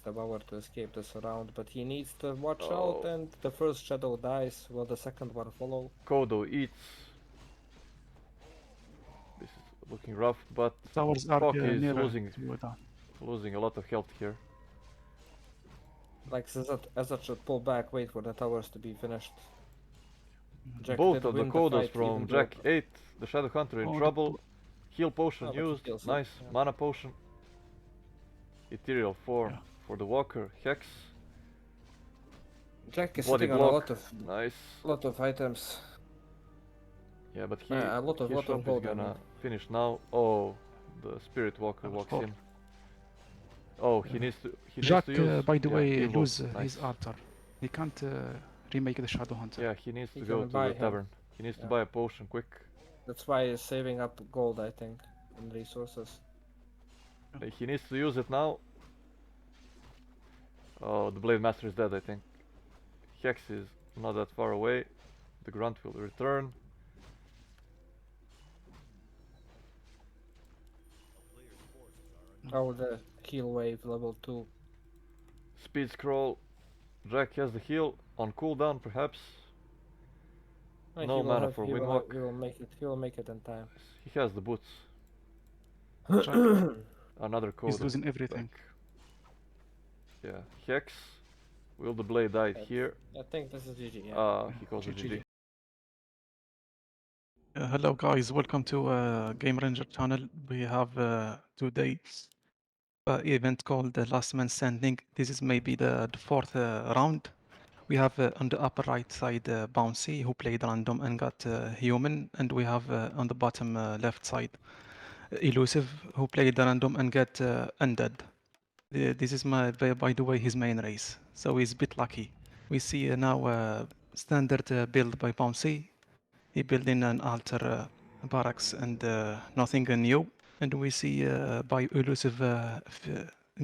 A: the Bauer to escape this round, but he needs to watch
B: Oh.
A: out, and the first shadow dies. Will the second one follow?
B: Kodo eats. This is looking rough, but
D: Towers are
B: Hawk is
D: nearer
B: losing
D: to down.
B: losing a lot of health here.
A: Like Azat should pull back, wait for the towers to be finished. Jack
B: Both
A: did
B: of the
A: win
B: Kodos
A: fight,
B: from
A: even
B: Jack
A: though-
B: 8. The Shadow Hunter in
D: Oh,
B: trouble. Heal potion
A: Oh, but he
B: used.
A: kills it,
B: Nice.
A: yeah.
B: Mana potion. Ethereal form
D: Yeah.
B: for the Walker. Hex.
A: Jack is
B: Body
A: sitting on
B: block.
A: a
B: Nice.
A: lot of items.
B: Yeah, but
A: A lot of
B: his shop is
A: gold, I
B: gonna
A: mean.
B: finish now. Oh, the Spirit Walker walks
D: Oh.
B: in. Oh, he
D: Yeah.
B: needs to
D: Jack,
B: use.
D: by the
B: yeah,
D: way,
B: invul.
D: lose
B: Nice.
D: his altar. He can't remake the Shadow Hunter.
B: Yeah, he needs
A: He
B: to
A: can
B: go to
A: buy
B: the
A: him.
B: tavern. He needs to
A: Yeah.
B: buy a potion quick.
A: That's why he's saving up gold, I think, and resources.
B: He needs to use it now. Oh, the Blade Master is dead, I think. Hex is not that far away. The Grunt will return.
A: Oh, the heal wave level 2.
B: Speed scroll. Jack has the heal on cooldown, perhaps. No mana for Windwalk.
A: He will make it. He will make it in time.
B: He has the boots.
D: Jack
B: Another code.
D: is losing everything.
B: Yeah, Hex. Will the blade die here?
A: I think this is GG. Yeah.
B: He calls it
D: GG.
B: GG.
D: Hello guys, welcome to Game Ranger channel. We have today event called the Last Man Standing. This is maybe the fourth round. We have on the upper right side Bouncy, who played random and got human, and we have on the bottom left side Elusive, who played random and got undead. This is by the way his main race, so he's a bit lucky. We see now standard build by Bouncy. He built in an altar barracks and nothing new. And we see by Elusive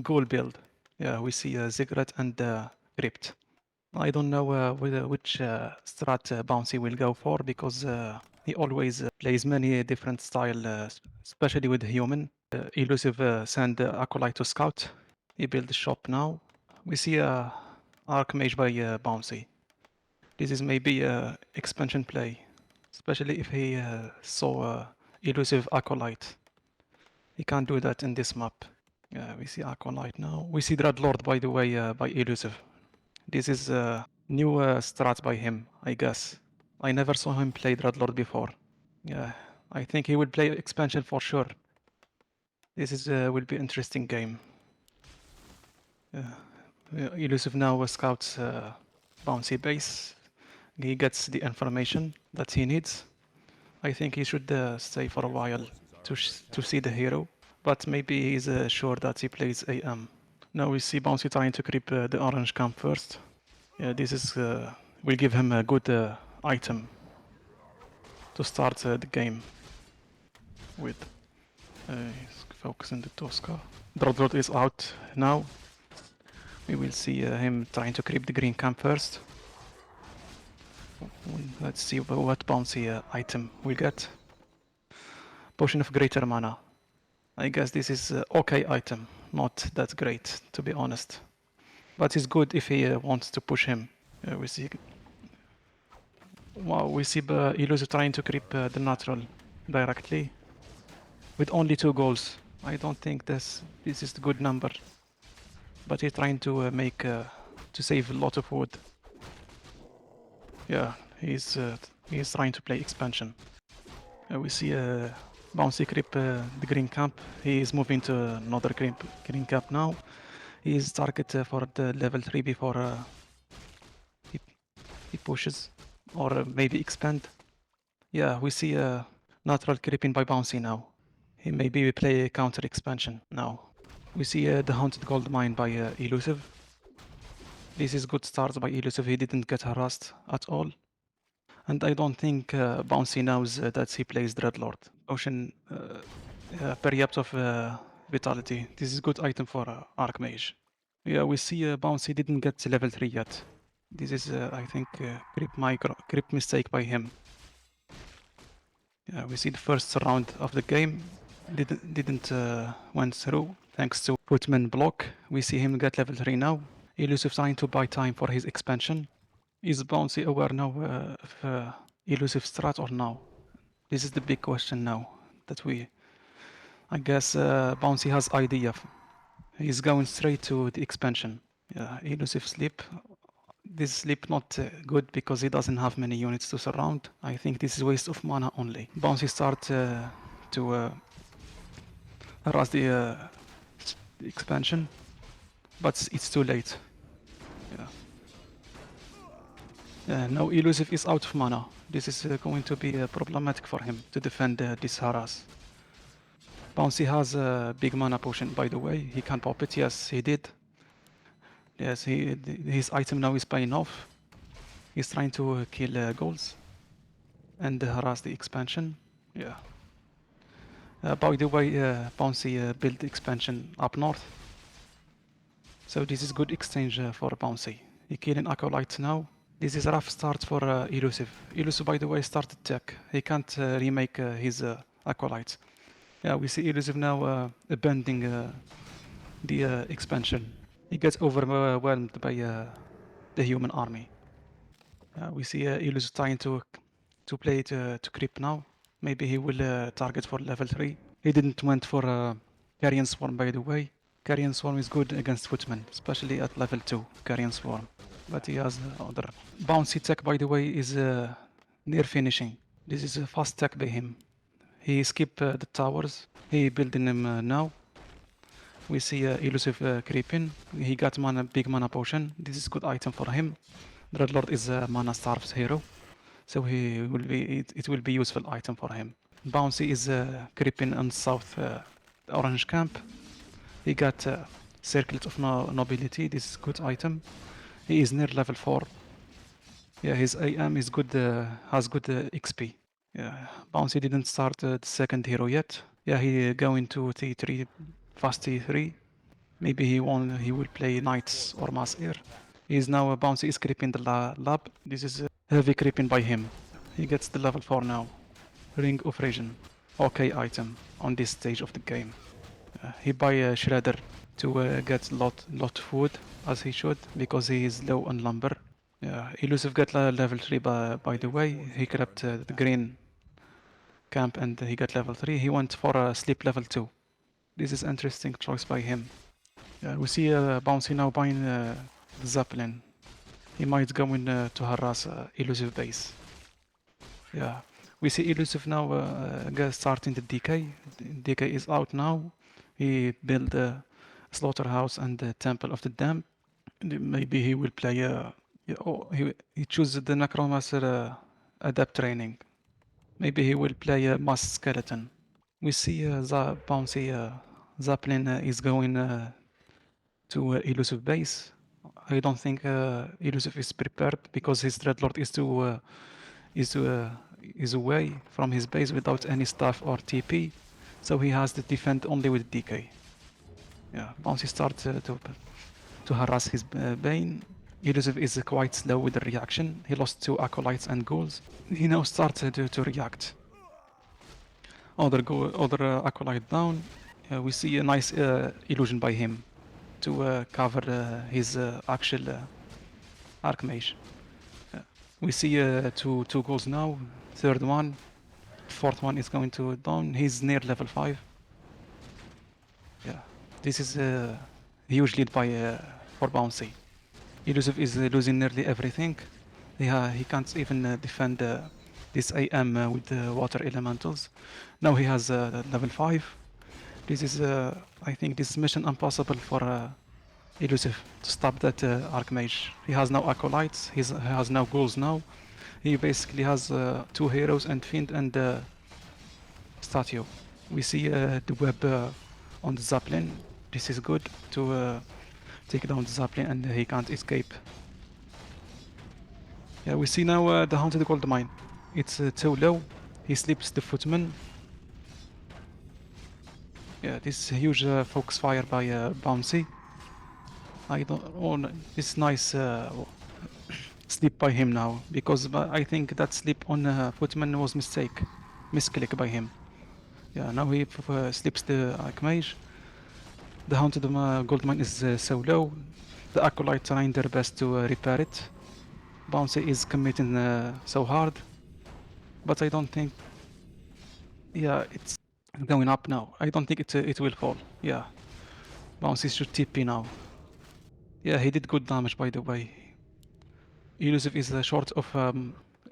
D: goal build. Yeah, we see Ziggurat and Crypt. I don't know which strat Bouncy will go for, because he always plays many different style, especially with human. Elusive send Acolyte to scout. He built the shop now. We see Archmage by Bouncy. This is maybe a expansion play, especially if he saw Elusive Acolyte. He can't do that in this map. We see Acolyte now. We see Dreadlord, by the way, by Elusive. This is a new strat by him, I guess. I never saw him play Dreadlord before. Yeah, I think he will play expansion for sure. This is will be interesting game. Elusive now scouts Bouncy base. He gets the information that he needs. I think he should stay for a while to see the hero, but maybe he's sure that he plays AM. Now we see Bouncy trying to creep the orange camp first. Yeah, this is will give him a good item to start the game with. He's focusing the Tosca. Dreadlord is out now. We will see him trying to creep the green camp first. Let's see what Bouncy item we'll get. Potion of Greater Mana. I guess this is okay item, not that great to be honest. But it's good if he wants to push him. We see... Wow, we see Elusive trying to creep the natural directly. With only 2 goals. I don't think this is the good number. But he's trying to make... to save a lot of wood. Yeah, he's trying to play expansion. We see Bouncy creep the green camp. He is moving to another green camp now. He is target for the level 3 before he pushes, or maybe expand. Yeah, we see natural creeping by Bouncy now. He maybe play counter expansion now. We see the Haunted Gold Mine by Elusive. This is good start by Elusive. He didn't get harassed at all. And I don't think Bouncy knows that he plays Dreadlord. Ocean Periapt of Vitality. This is good item for Archmage. Yeah, we see Bouncy didn't get to level 3 yet. This is, I think, creep mistake by him. Yeah, we see the first round of the game didn't went through thanks to Footman block. We see him get level 3 now. Elusive trying to buy time for his expansion. Is Bouncy aware now of Elusive strat or no? This is the big question now that I guess Bouncy has idea. He's going straight to the expansion. Yeah, Elusive sleep. This sleep not good because he doesn't have many units to surround. I think this is waste of mana only. Bouncy start to harass the expansion, but it's too late. Yeah. Now Elusive is out of mana. This is going to be problematic for him to defend this harass. Bouncy has a big mana potion, by the way. He can pop it. Yes, he did. Yes, his item now is paying off. He's trying to kill goals and harass the expansion. Yeah. By the way, Bouncy built expansion up north. So this is good exchange for Bouncy. He killing Acolyte now. This is a rough start for Elusive. Elusive, by the way, started tech. He can't remake his Acolytes. Yeah, we see Elusive now abandoning the expansion. He gets overwhelmed by the human army. We see Elusive trying to play to creep now. Maybe he will target for level 3. He didn't went for Carrion Swarm, by the way. Carrion Swarm is good against Footman, especially at level 2, Carrion Swarm. But he has other. Bouncy tech, by the way, is near finishing. This is a fast tech by him. He skipped the towers. He building them now. We see Elusive creeping. He got big mana potion. This is good item for him. Dreadlord is a mana starved hero, so it will be useful item for him. Bouncy is creeping on south orange camp. He got Circlet of Nobility. This is good item. He is near level 4. Yeah, his AM is good. Has good XP. Yeah, Bouncy didn't start the second hero yet. Yeah, he going to T3, fast T3. Maybe he will play Knights or Mass Air. He's now Bouncy is creeping the lab. This is heavy creeping by him. He gets the level 4 now. Ring of Region. Okay item on this stage of the game. He buy a Shredder to get lot food as he should because he is low on lumber. Elusive got level 3 by the way. He crept the green camp and he got level 3. He went for a sleep level 2. This is interesting choice by him. We see Bouncy now buying the Zeppelin. He might go in to harass Elusive base. Yeah, we see Elusive now starting the DK. DK is out now. He built a slaughterhouse and the temple of the dam. Maybe he will play. He chooses the Necromancer adept training. Maybe he will play a mass skeleton. We see Bouncy Zeppelin is going to Elusive base. I don't think Elusive is prepared because his Dreadlord is away from his base without any staff or TP, so he has to defend only with DK. Yeah, Bouncy starts to harass his Bane. Elusive is quite slow with the reaction. He lost 2 acolytes and ghouls. He now starts to react. Other acolyte down. We see a nice illusion by him to cover his actual Archmage. We see two goals now. Third one, fourth one is going to down. He's near level 5. Yeah, this is a huge lead by for Bouncy. Elusive is losing nearly everything. He can't even defend this AM with the water elementals. Now he has level 5. This is, I think, this mission impossible for Elusive to stop that Archmage. He has now acolytes. He has now ghouls now. He basically has 2 heroes and Fiend and statue. We see the web on the Zeppelin. This is good to take down the Zeppelin and he can't escape. Yeah, we see now the Haunted Gold Mine. It's too low. He sleeps the Footman. Yeah, this huge focus fire by Bouncy. This nice sleep by him now, because I think that sleep on Footman was misclick by him. Yeah, now he sleeps the Archmage. The Haunted Goldmine is so low. The Acolyte trying their best to repair it. Bouncy is committing so hard, but I don't think. Yeah, it's going up now. I don't think it will fall. Yeah, Bouncy should TP now. Yeah, he did good damage by the way. Elusive is short of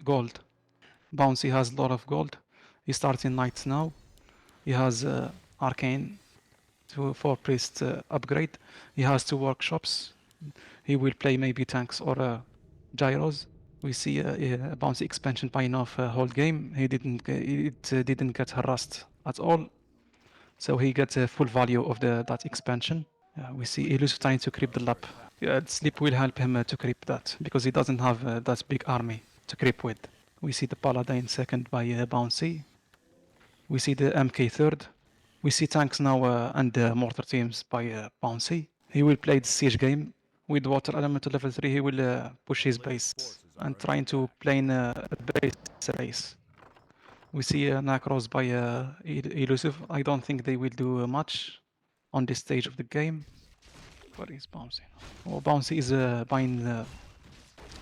D: gold. Bouncy has a lot of gold. He starts in Knights now. He has Arcane for Priest upgrade. He has 2 workshops. He will play maybe tanks or gyros. We see a Bouncy expansion by enough whole game. It didn't get harassed at all. So he gets a full value of that expansion. We see Elusive trying to creep the lab. Yeah, Sleep will help him to creep that, because he doesn't have that big army to creep with. We see the Paladin second by Bouncy. We see the MK third. We see tanks now and mortar teams by Bouncy. He will play the siege game. With water element to level 3, he will push his base and trying to play in a base race. We see Necros by Elusive. I don't think they will do much on this stage of the game. Where is Bouncy? Oh, Bouncy is buying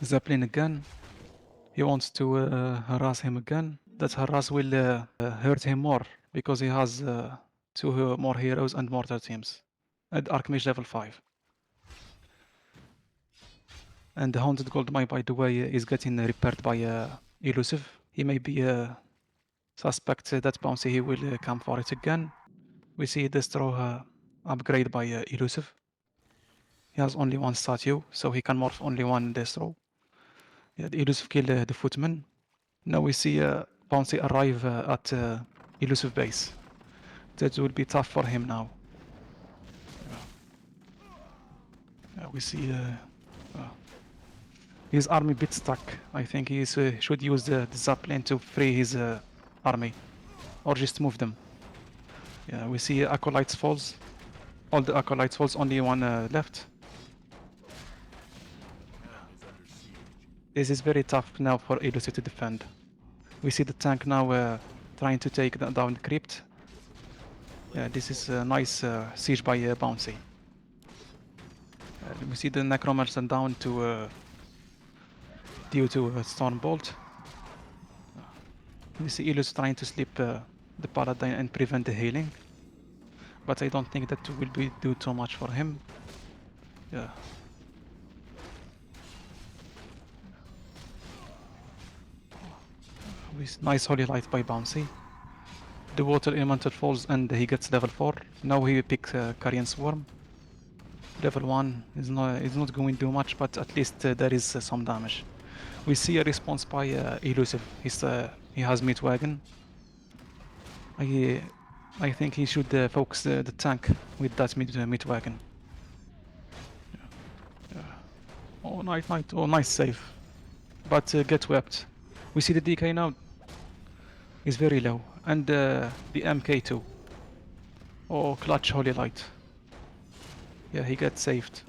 D: Zeppelin again. He wants to harass him again. That harass will hurt him more, because he has 2 more heroes and mortar teams. And Archmage level 5. And the Haunted Goldmine, by the way, is getting repaired by Elusive. He may be suspect that Bouncy he will come for it again. We see Destro upgrade by Elusive. He has only 1 statue, so he can morph only 1 Destro. Yeah, the Elusive kill the footman. Now we see Bouncy arrive at Elusive base. That will be tough for him now. We see his army bit stuck. I think he should use the Zeppelin to free his army, or just move them. Yeah, we see Acolytes falls. All the Acolytes falls, only one left. This is very tough now for Elusive to defend. We see the tank now trying to take down the crypt. Yeah, this is a nice siege by Bouncy. We see the Necromancer down to due to Stormbolt. We see Elusive trying to sleep the Paladin and prevent the healing, but I don't think that will do too much for him. Yeah. With nice Holy Light by Bouncy. The Water Elemental falls and he gets level 4. Now he picks Carrion Swarm. Level 1 is not going to do much, but at least there is some damage. We see a response by Elusive. He has Meat Wagon. I think he should focus the tank with that meat wagon. Yeah. Oh, nice. Oh, nice save. But get wept. We see the DK now. Is very low. And the MK2. Oh, clutch Holy Light. Yeah, he gets saved.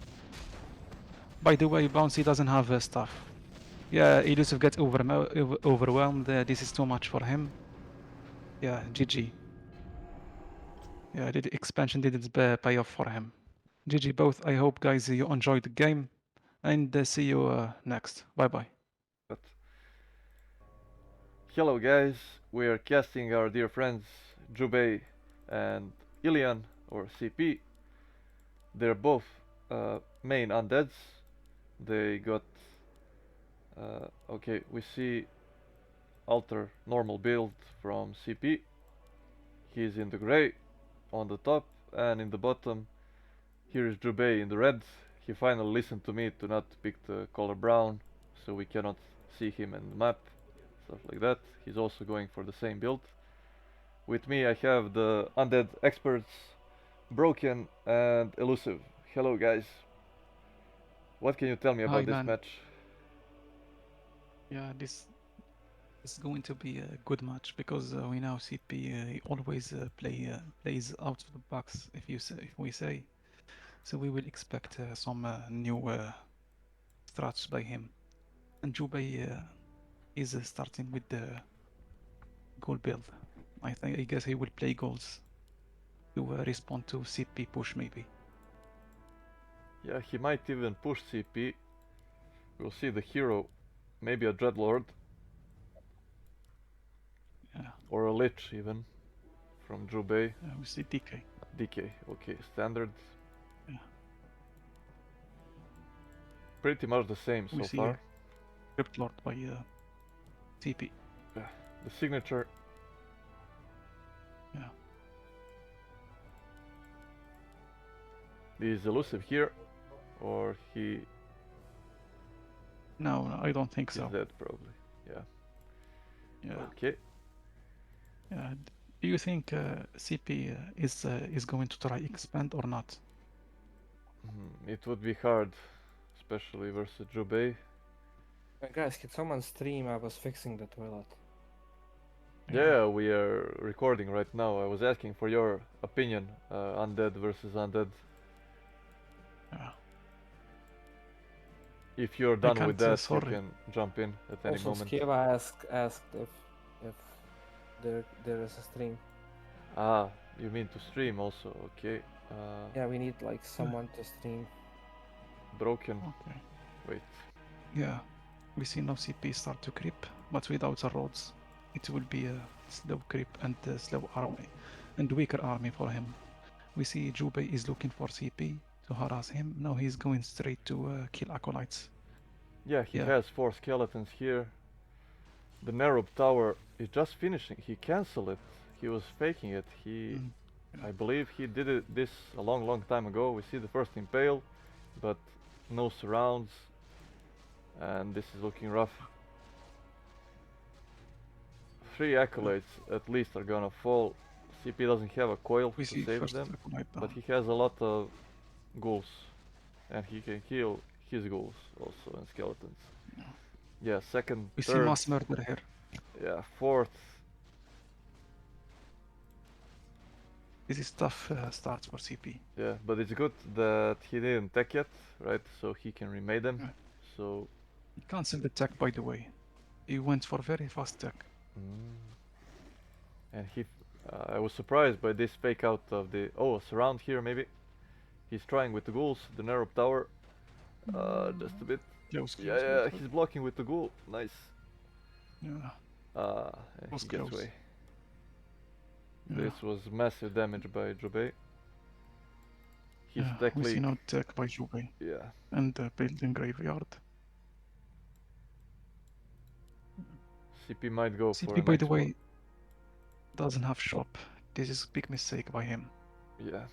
D: By the way, Bouncy doesn't have stuff. Yeah, Elusive gets overwhelmed. This is too much for him. Yeah, GG. Yeah, the expansion didn't pay off for him. GG both. I hope, guys, you enjoyed the game. And see you next. Bye-bye.
B: Hello, guys. We are casting our dear friends Jubei and Iliyan, or CP. They're both main undeads. They got... okay, we see alter normal build from CP. He's in the gray on the top, and in the bottom here is Jubei in the red. He finally listened to me to not pick the color brown, so we cannot see him in the map, stuff like that. He's also going for the same build. With me I have the undead experts Broken and Elusive. Hello, guys. What can you tell me about this match?
D: Yeah, this is going to be a good match because we know CP always plays out of the box, if we say. So we will expect some new strats by him. And Jubei is starting with the gold build. I guess he will play golds to respond to CP push, maybe.
B: Yeah, he might even push CP. We'll see the hero, maybe a Dreadlord.
D: Yeah.
B: Or a Lich even, from Jubei.
D: Yeah, we see DK.
B: DK, okay, standard.
D: Yeah.
B: Pretty much the same so far.
D: Crypt Lord by CP.
B: Yeah, the signature.
D: Yeah.
B: Is Elusive here? Or he...
D: No, I don't think so.
B: He's dead, probably. Yeah.
D: Yeah.
B: Okay.
D: Yeah. Do you think CP is going to try expand or not?
B: It would be hard, especially versus Jubei.
A: Guys, can someone stream? I was fixing the toilet.
B: Yeah, we are recording right now. I was asking for your opinion, undead versus undead.
D: Yeah.
B: If you're done with that, you can jump in at any
A: also,
B: moment.
A: Skeva asked if there is a stream.
B: Ah, you mean to stream also? Okay.
A: Yeah, we need like someone to stream.
B: Broken.
D: Okay.
B: Wait.
D: Yeah, we see now CP start to creep, but without the roads. It will be a slow creep and a slow army, and weaker army for him. We see Jubei is looking for CP to harass him. Now he's going straight to kill acolytes.
B: Yeah, he has 4 skeletons here. The narrow tower is just finishing. He cancelled it. He was faking it. I believe he did this a long time ago. We see the first impale, but no surrounds. And this is looking rough. 3 accolades at least are gonna fall. CP doesn't have a coil to save them, but he has a lot of ghouls. And he can kill his ghouls also and skeletons. Yeah, second,
D: we
B: third.
D: See mass murder here.
B: Yeah, fourth.
D: This is tough start for CP.
B: Yeah, but it's good that he didn't tech yet, right? So he can remake them. So
D: he cancelled the tech, by the way. He went for very fast tech.
B: And I was surprised by this fake out of the surround here maybe. He's trying with the ghouls, the narrow tower. Just a bit.
D: Close,
B: Yeah, he's blocking with the ghoul. Nice.
D: Yeah.
B: And he gets away. This was massive damage by Jubei. His tech
D: we
B: leak.
D: see no tech by Jubei.
B: Yeah.
D: And building graveyard.
B: CP might go for
D: CP, by the way, doesn't have shop. This is a big mistake by him.
B: Yeah.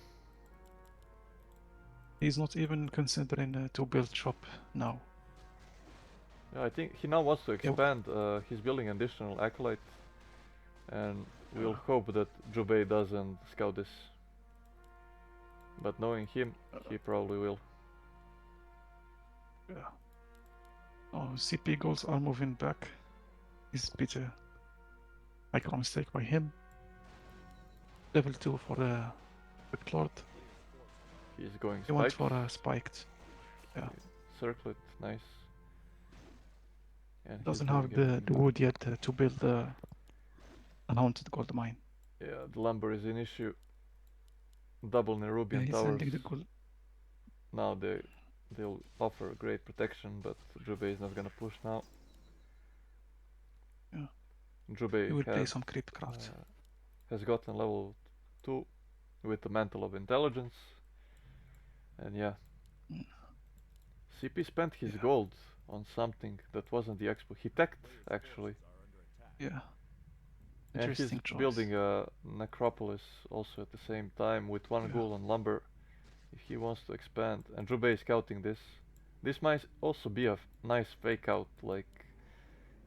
D: He's not even considering to build shop now.
B: Yeah, I think he now wants to expand. He's building additional acolyte, and we'll hope that Jubei doesn't scout this. But knowing him, he probably will.
D: Yeah. Oh, CP goals are moving back. It's a bit like a mistake by him. Level 2 for the Lord.
B: He's going spiked.
D: He went for spiked. Yeah.
B: Circlet, nice. And
D: doesn't have the wood yet to build a haunted gold mine.
B: Yeah, the lumber is an issue. Double Nerubian towers.
D: The
B: now they'll offer great protection, but Jubei is not gonna push now.
D: Yeah.
B: Jubei
D: he will play some creep craft.
B: Has gotten level 2 with the Mantle of Intelligence. And yeah. CP spent his gold on something that wasn't the expo. He teched actually.
D: Yeah.
B: And he's building a necropolis also at the same time with one ghoul on lumber if he wants to expand. And Jubei is scouting this. This might also be a nice fake out, like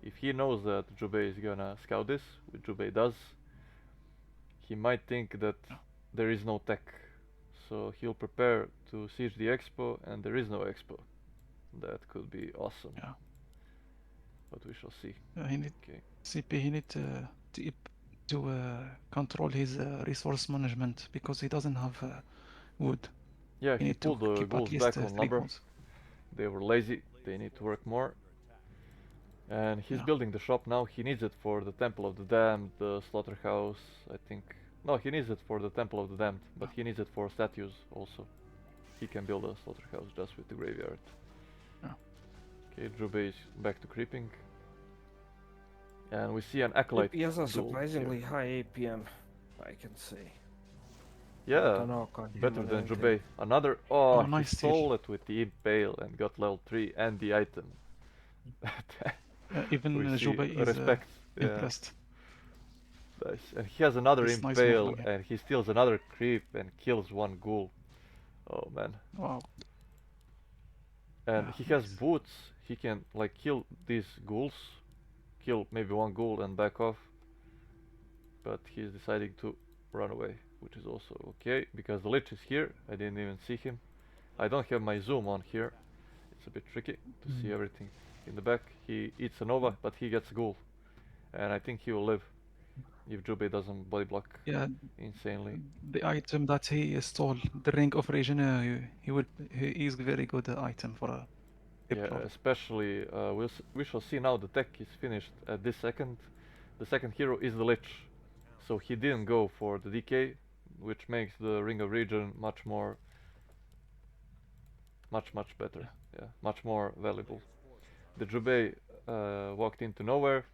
B: if he knows that Jubei is gonna scout this, which Jubei does, he might think that there is no tech. So he'll prepare to siege the expo and there is no expo. That could be awesome.
D: Yeah.
B: But we shall see.
D: He need CP. He need to control his resource management because he doesn't have wood.
B: Yeah, he pulled the ghouls back on lumber.
D: Goals.
B: They were lazy. They need to work more. And he's building the shop now. He needs it for the Temple of the Damned, the Slaughterhouse, I think. No, he needs it for the Temple of the Damned, but he needs it for statues also. He can build a Slaughterhouse just with the graveyard. Okay, Jubei is back to creeping. And we see an acolyte.
A: He has a surprisingly high APM, I can say.
B: Yeah, better than Jubei. Another,
D: nice
B: he stole it with the Impale and got level 3 and the item.
D: Even Jubei is impressed.
B: Nice. And he has another Impale and he steals another creep and kills one ghoul. Oh man.
D: Wow.
B: And he has boots. He can like kill these ghouls. Kill maybe one ghoul and back off. But he's deciding to run away, which is also okay because the Lich is here. I didn't even see him. I don't have my zoom on here. It's a bit tricky to see everything in the back. He eats a Nova, but he gets a ghoul. And I think he will live if Jubei doesn't body block insanely.
D: The item that he stole, the Ring of Regen, he is very good item for a
B: especially we shall see now the tech is finished at this second. The second hero is the Lich. So he didn't go for the DK, which makes the Ring of Regen much better. Yeah, much more valuable. The Jubei walked into nowhere.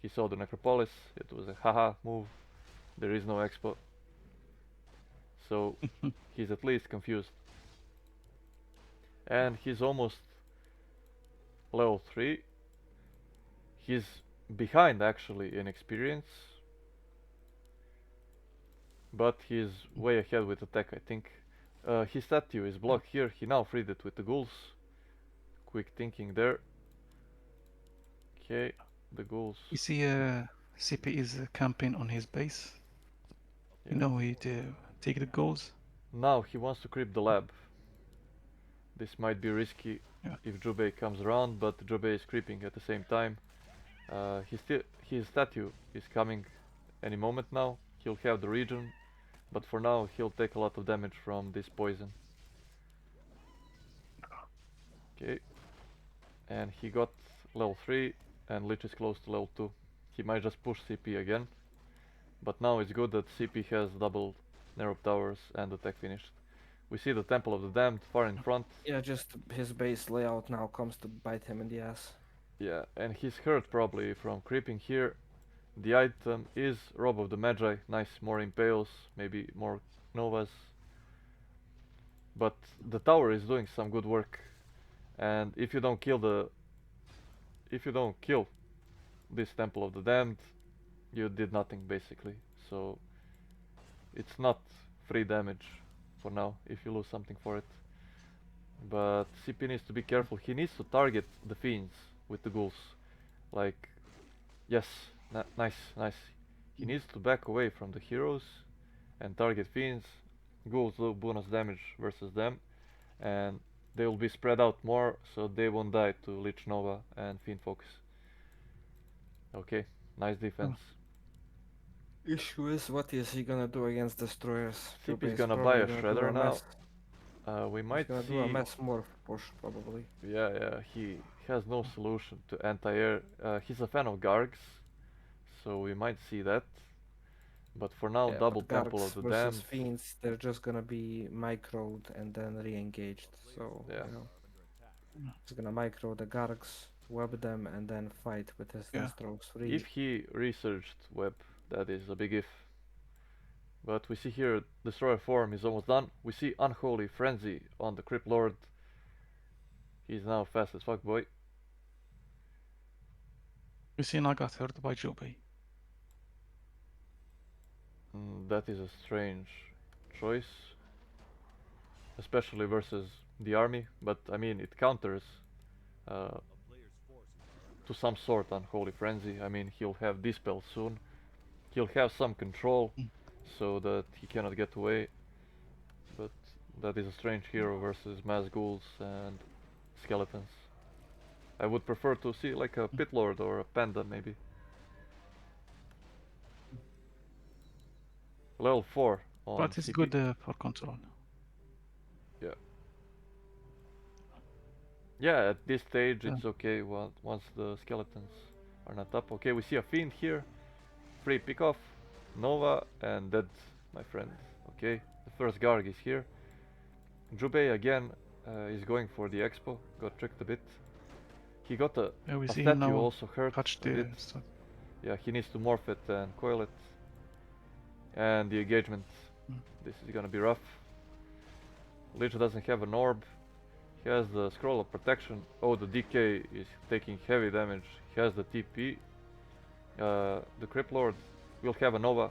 B: He saw the Necropolis. It was a haha move. There is no expo. So he's at least confused. And he's almost level 3. He's behind actually in experience. But he's way ahead with attack, I think. His statue is blocked here. He now freed it with the ghouls. Quick thinking there. Okay, the ghouls.
D: You see, CP is camping on his base.
B: Yeah.
D: You know, he take the goals.
B: Now he wants to creep the lab. This might be risky if Jubei comes around, but Jubei is creeping at the same time. His statue is coming any moment now. He'll have the region, but for now he'll take a lot of damage from this poison. Okay. And he got level 3 and Lich is close to level 2. He might just push CP again. But now it's good that CP has double narrow towers and attack finished. We see the Temple of the Damned far in front.
A: Yeah, just his base layout now comes to bite him in the ass.
B: Yeah, and he's hurt probably from creeping here. The item is Robe of the Magi. Nice, more impales, maybe more novas. But the tower is doing some good work. And if you don't kill this Temple of the Damned, you did nothing basically. So it's not free damage for now if you lose something for it. But CP needs to be careful. He needs to target the fiends with the ghouls. Like, yes, nice. He needs to back away from the heroes and target fiends. Ghouls do bonus damage versus them, and they will be spread out more, so they won't die to Lich Nova and Fiend Focus. Okay, nice defense.
A: Issue is, what is he gonna do against destroyers?
B: CP is
A: Jubei's
B: gonna buy a
A: probably
B: shredder
A: do a
B: now.
A: mess.
B: We
A: He's
B: might
A: gonna
B: see.
A: do a mass morph push probably.
B: Yeah, he has no solution to anti-air. He's a fan of Gargs, so we might see that. But for now,
A: Yeah,
B: double
A: but
B: Temple
A: Gargs
B: of the
A: versus
B: Damned.
A: Fiends, they're just gonna be microed and then re-engaged. So,
B: Yeah.
A: you know, he's gonna micro the Gargs, web them, and then fight with his Deathstrokes free.
B: If he researched web, that is a big if. But we see here, Destroyer form is almost done. We see Unholy Frenzy on the Crypt Lord. He's now fast as fuck, boy.
D: You see, I got hurt by Jubei.
B: That is a strange choice. Especially versus the army. But, I mean, it counters to some sort Unholy Frenzy. I mean, he'll have Dispel soon. He'll have some control so that he cannot get away. But that is a strange hero versus mass ghouls and skeletons. I would prefer to see like a Pit Lord or a Panda maybe. Level 4 on
D: But it's
B: CP.
D: good for control.
B: Yeah. Yeah, at this stage it's okay once the skeletons are not up. Okay, we see a Fiend here. Free pick off. Nova and dead, my friend. Okay, the first Garg is here. Jubei again is going for the expo. Got tricked a bit. He got a statue also hurt a bit. Yeah, he needs to morph it and coil it. And the engagement. This is gonna be rough. Lich doesn't have an orb. He has the scroll of protection. Oh, the DK is taking heavy damage. He has the TP. The Crypt Lord will have a Nova.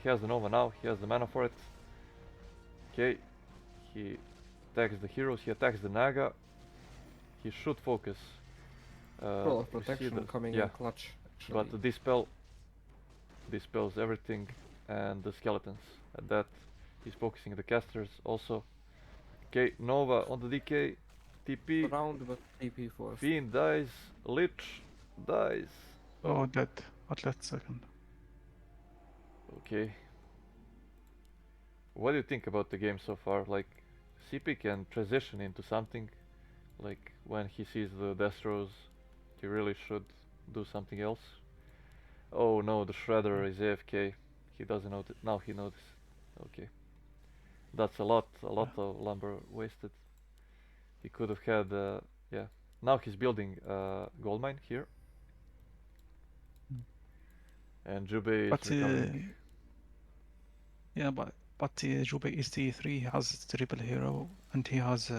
B: He has the Nova now. He has the mana for it. Okay. He attacks the heroes. He attacks the Naga. He should focus.
A: Scroll of protection coming in clutch. Actually.
B: But the dispels everything and the skeletons. At that, he's focusing the casters also. Okay, Nova on the DK. TP.
A: Round but TP for
B: Fiend dies. Lich dies.
D: Oh, dead. At last second.
B: Okay. What do you think about the game so far? Like, CP can transition into something. Like, when he sees the Death Throws, he really should do something else. Oh no, the Shredder is AFK. He doesn't know it. Now he noticed. Okay. That's a lot of lumber wasted. He could have had, yeah. Now he's building a gold mine here. And Jubei is recovering.
D: Yeah, but Jubei is T3, he has triple hero, and he has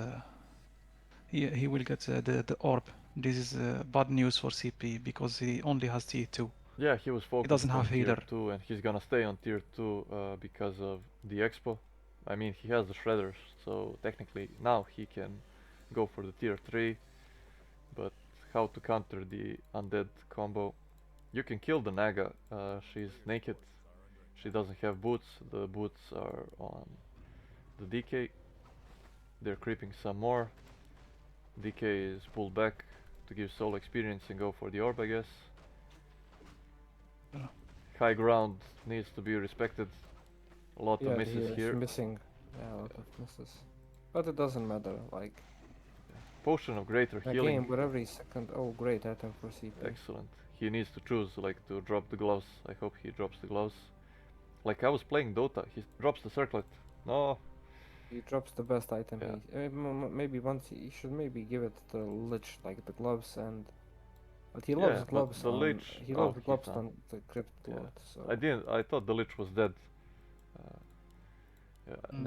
D: he will get the orb. This is bad news for CP because he only has T2.
B: Yeah, he was focused
D: he doesn't have
B: on tier
D: healer.
B: 2 and he's gonna stay on tier 2 because of the expo. I mean, he has the shredders, so technically now he can go for the tier 3, but how to counter the undead combo. You can kill the Naga. She's naked. She doesn't have boots. The boots are on the DK. They're creeping some more. DK is pulled back to give solo experience and go for the orb, I guess. High ground needs to be respected. A lot of misses here.
A: Missing, a lot of misses. But it doesn't matter, like...
B: Potion of greater healing.
A: Game with every second. Oh, great item for CP.
B: Excellent. He needs to choose, like, to drop the gloves. I hope he drops the gloves. Like, I was playing Dota, he drops the circlet. No.
A: He drops the best item.
B: Yeah.
A: Maybe once he should maybe give it to Lich, like the gloves and... But he loves gloves.
B: The Lich...
A: He loves gloves on the Crypt Lord, so...
B: I thought the Lich was dead.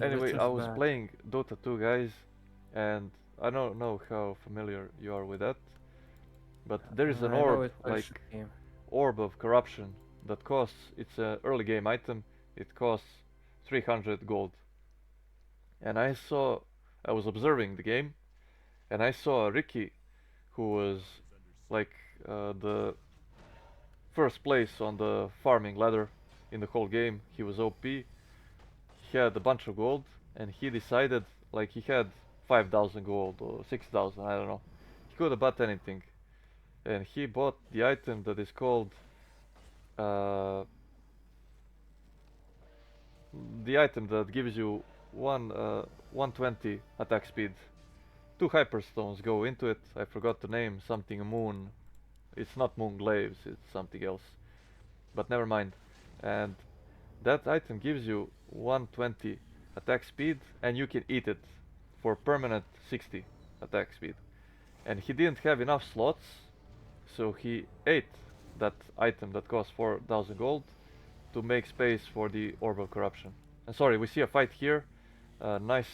B: Anyway, I was playing Dota 2, guys, and I don't know how familiar you are with that, but there is an orb, like Orb of Corruption, that costs, it's an early game item, it costs 300 gold. And I was observing the game, and I saw Ricky, who was like the first place on the farming ladder in the whole game. He was OP, he had a bunch of gold, and he decided, like, he had 5,000 gold or 6,000, I don't know. He could have bought anything. And he bought the item that is called the item that gives you 120 attack speed. 2 hyperstones go into it. I forgot the name, something moon. It's not moon glaives, it's something else. But never mind. And that item gives you 120 attack speed, and you can eat it for permanent 60 attack speed. And he didn't have enough slots, so he ate that item that costs 4,000 gold to make space for the Orb of Corruption. And sorry, we see a fight here. Nice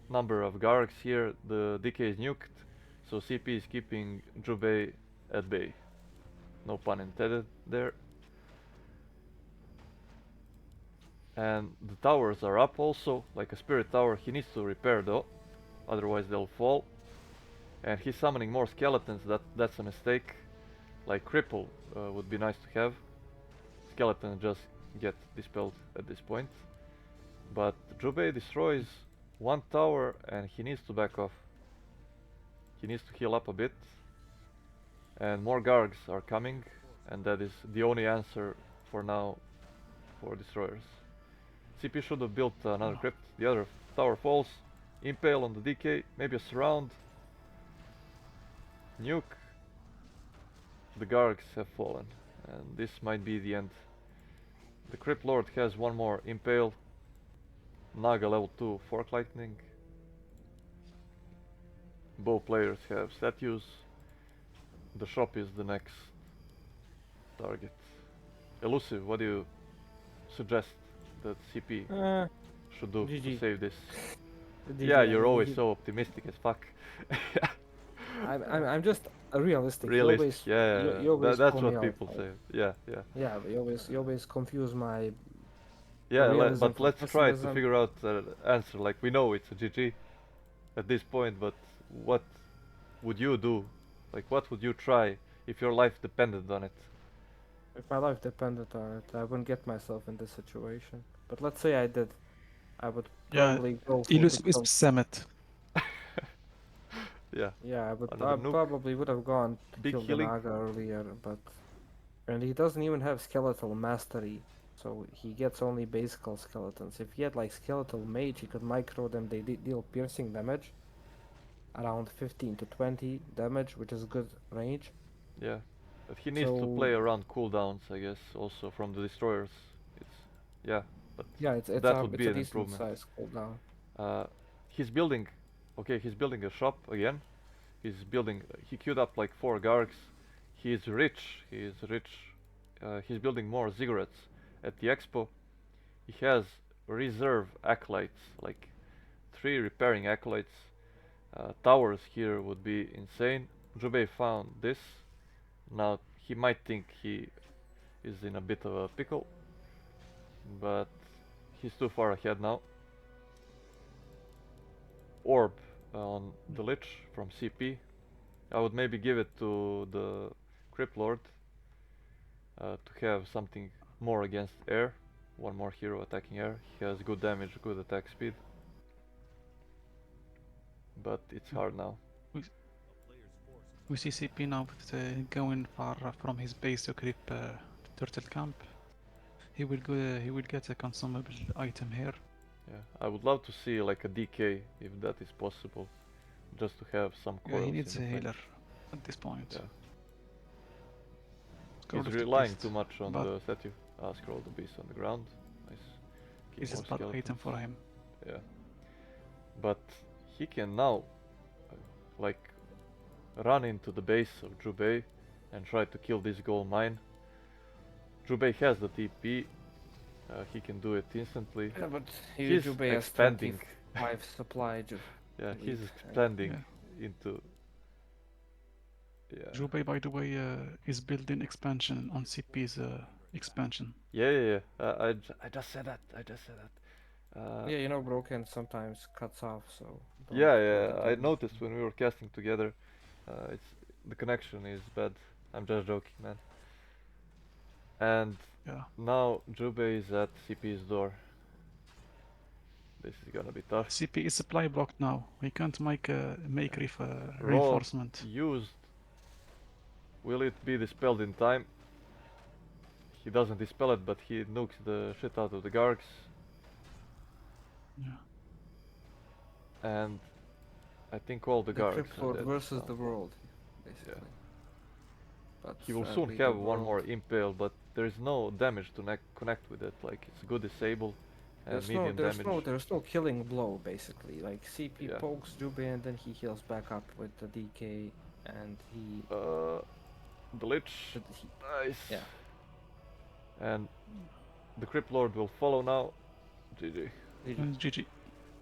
B: number of Gargs here. The DK is nuked, so CP is keeping Jubei at bay. No pun intended there. And the towers are up also, like a spirit tower. He needs to repair though, otherwise they'll fall. And he's summoning more skeletons. That's a mistake. Like cripple would be nice to have. Skeletons just get dispelled at this point. But Jubei destroys one tower and he needs to back off. He needs to heal up a bit. And more Gargs are coming, and that is the only answer for now for destroyers. CP should have built another crypt. The other tower falls. Impale on the DK, maybe a surround. Nuke. The Gargs have fallen, and this might be the end. The Crypt Lord has one more Impale. Naga level 2 Fork Lightning. Bow players have statues. The shop is the next target. Elusive, what do you suggest that CP should do to save this? Yeah, you're always so optimistic as fuck.
A: I'm just a realistic.
B: Realistic, that's what people say. Yeah.
A: Yeah, but you always confuse my.
B: Yeah, but let's try to figure out the answer. Like, we know it's a GG at this point, but what would you do? Like, what would you try if your life depended on it?
A: If my life depended on it, I wouldn't get myself in this situation. But let's say I did, I would probably go for
D: Elusive is Summit.
B: Yeah.
A: Yeah, I probably would have gone to kill the Naga earlier, but... And he doesn't even have skeletal mastery, so he gets only basic skeletons. If he had like skeletal mage, he could micro them, they deal piercing damage. Around 15 to 20 damage, which is good range.
B: Yeah, but he needs to play around cooldowns, I guess, also from the destroyers. That would be an improvement.
A: Size cooldown.
B: He's building a shop again. He queued up like 4 Gargs. He's rich. He's building more ziggurats at the expo. He has reserve acolytes, like 3 repairing acolytes. Towers here would be insane. Jubei found this. Now he might think he is in a bit of a pickle, but he's too far ahead now. Orb on the Lich from CP. I would maybe give it to the Crypt Lord to have something more against air. One more hero attacking air. He has good damage, good attack speed. But it's hard now.
D: We see CP now going far from his base to creep turtle camp. He will get a consumable item here.
B: Yeah, I would love to see like a DK if that is possible, just to have some coils.
D: Yeah, he needs
B: in
D: a
B: the
D: healer at this point.
B: Yeah.
D: Scroll
B: He's
D: of the
B: relying
D: Beast,
B: too much on
D: but
B: the statue. Scroll the beast on the ground. Nice. Keep
D: it's a
B: more
D: bad item
B: skeletons.
D: for him.
B: Yeah. But he can now like run into the base of Jubei and try to kill this gold mine. Jubei has the TP. He can do it instantly.
A: Yeah, but
B: He's
A: Jubei has
B: expanding.
A: 25 supply.
B: Yeah, he's expanding into. Yeah.
D: Jubei, by the way, is building expansion on CP's expansion.
B: Yeah. I just said that.
A: Yeah, you know, Broken sometimes cuts off, so.
B: Yeah. I noticed when we were casting together. It's the connection is bad. I'm just joking, man. And now Jubei is at CP's door. This is gonna be tough.
D: CP is supply blocked now. We can't make reinforcement.
B: Used. Will it be dispelled in time? He doesn't dispel it, but he nukes the shit out of the Gargs.
D: Yeah.
B: And I think all the Gargs
A: Crypt
B: are
A: Lord
B: dead
A: versus
B: now.
A: the world, basically.
B: Yeah.
A: But
B: He will soon have one more impale, but there is no damage to connect with it. Like it's good disable and medium damage.
A: There's no killing blow, basically. Like CP
B: Yeah.
A: pokes Jubei and then he heals back up with the DK and he.
B: The Lich. Nice.
A: Yeah.
B: And the Crypt Lord will follow now. GG.
D: GG.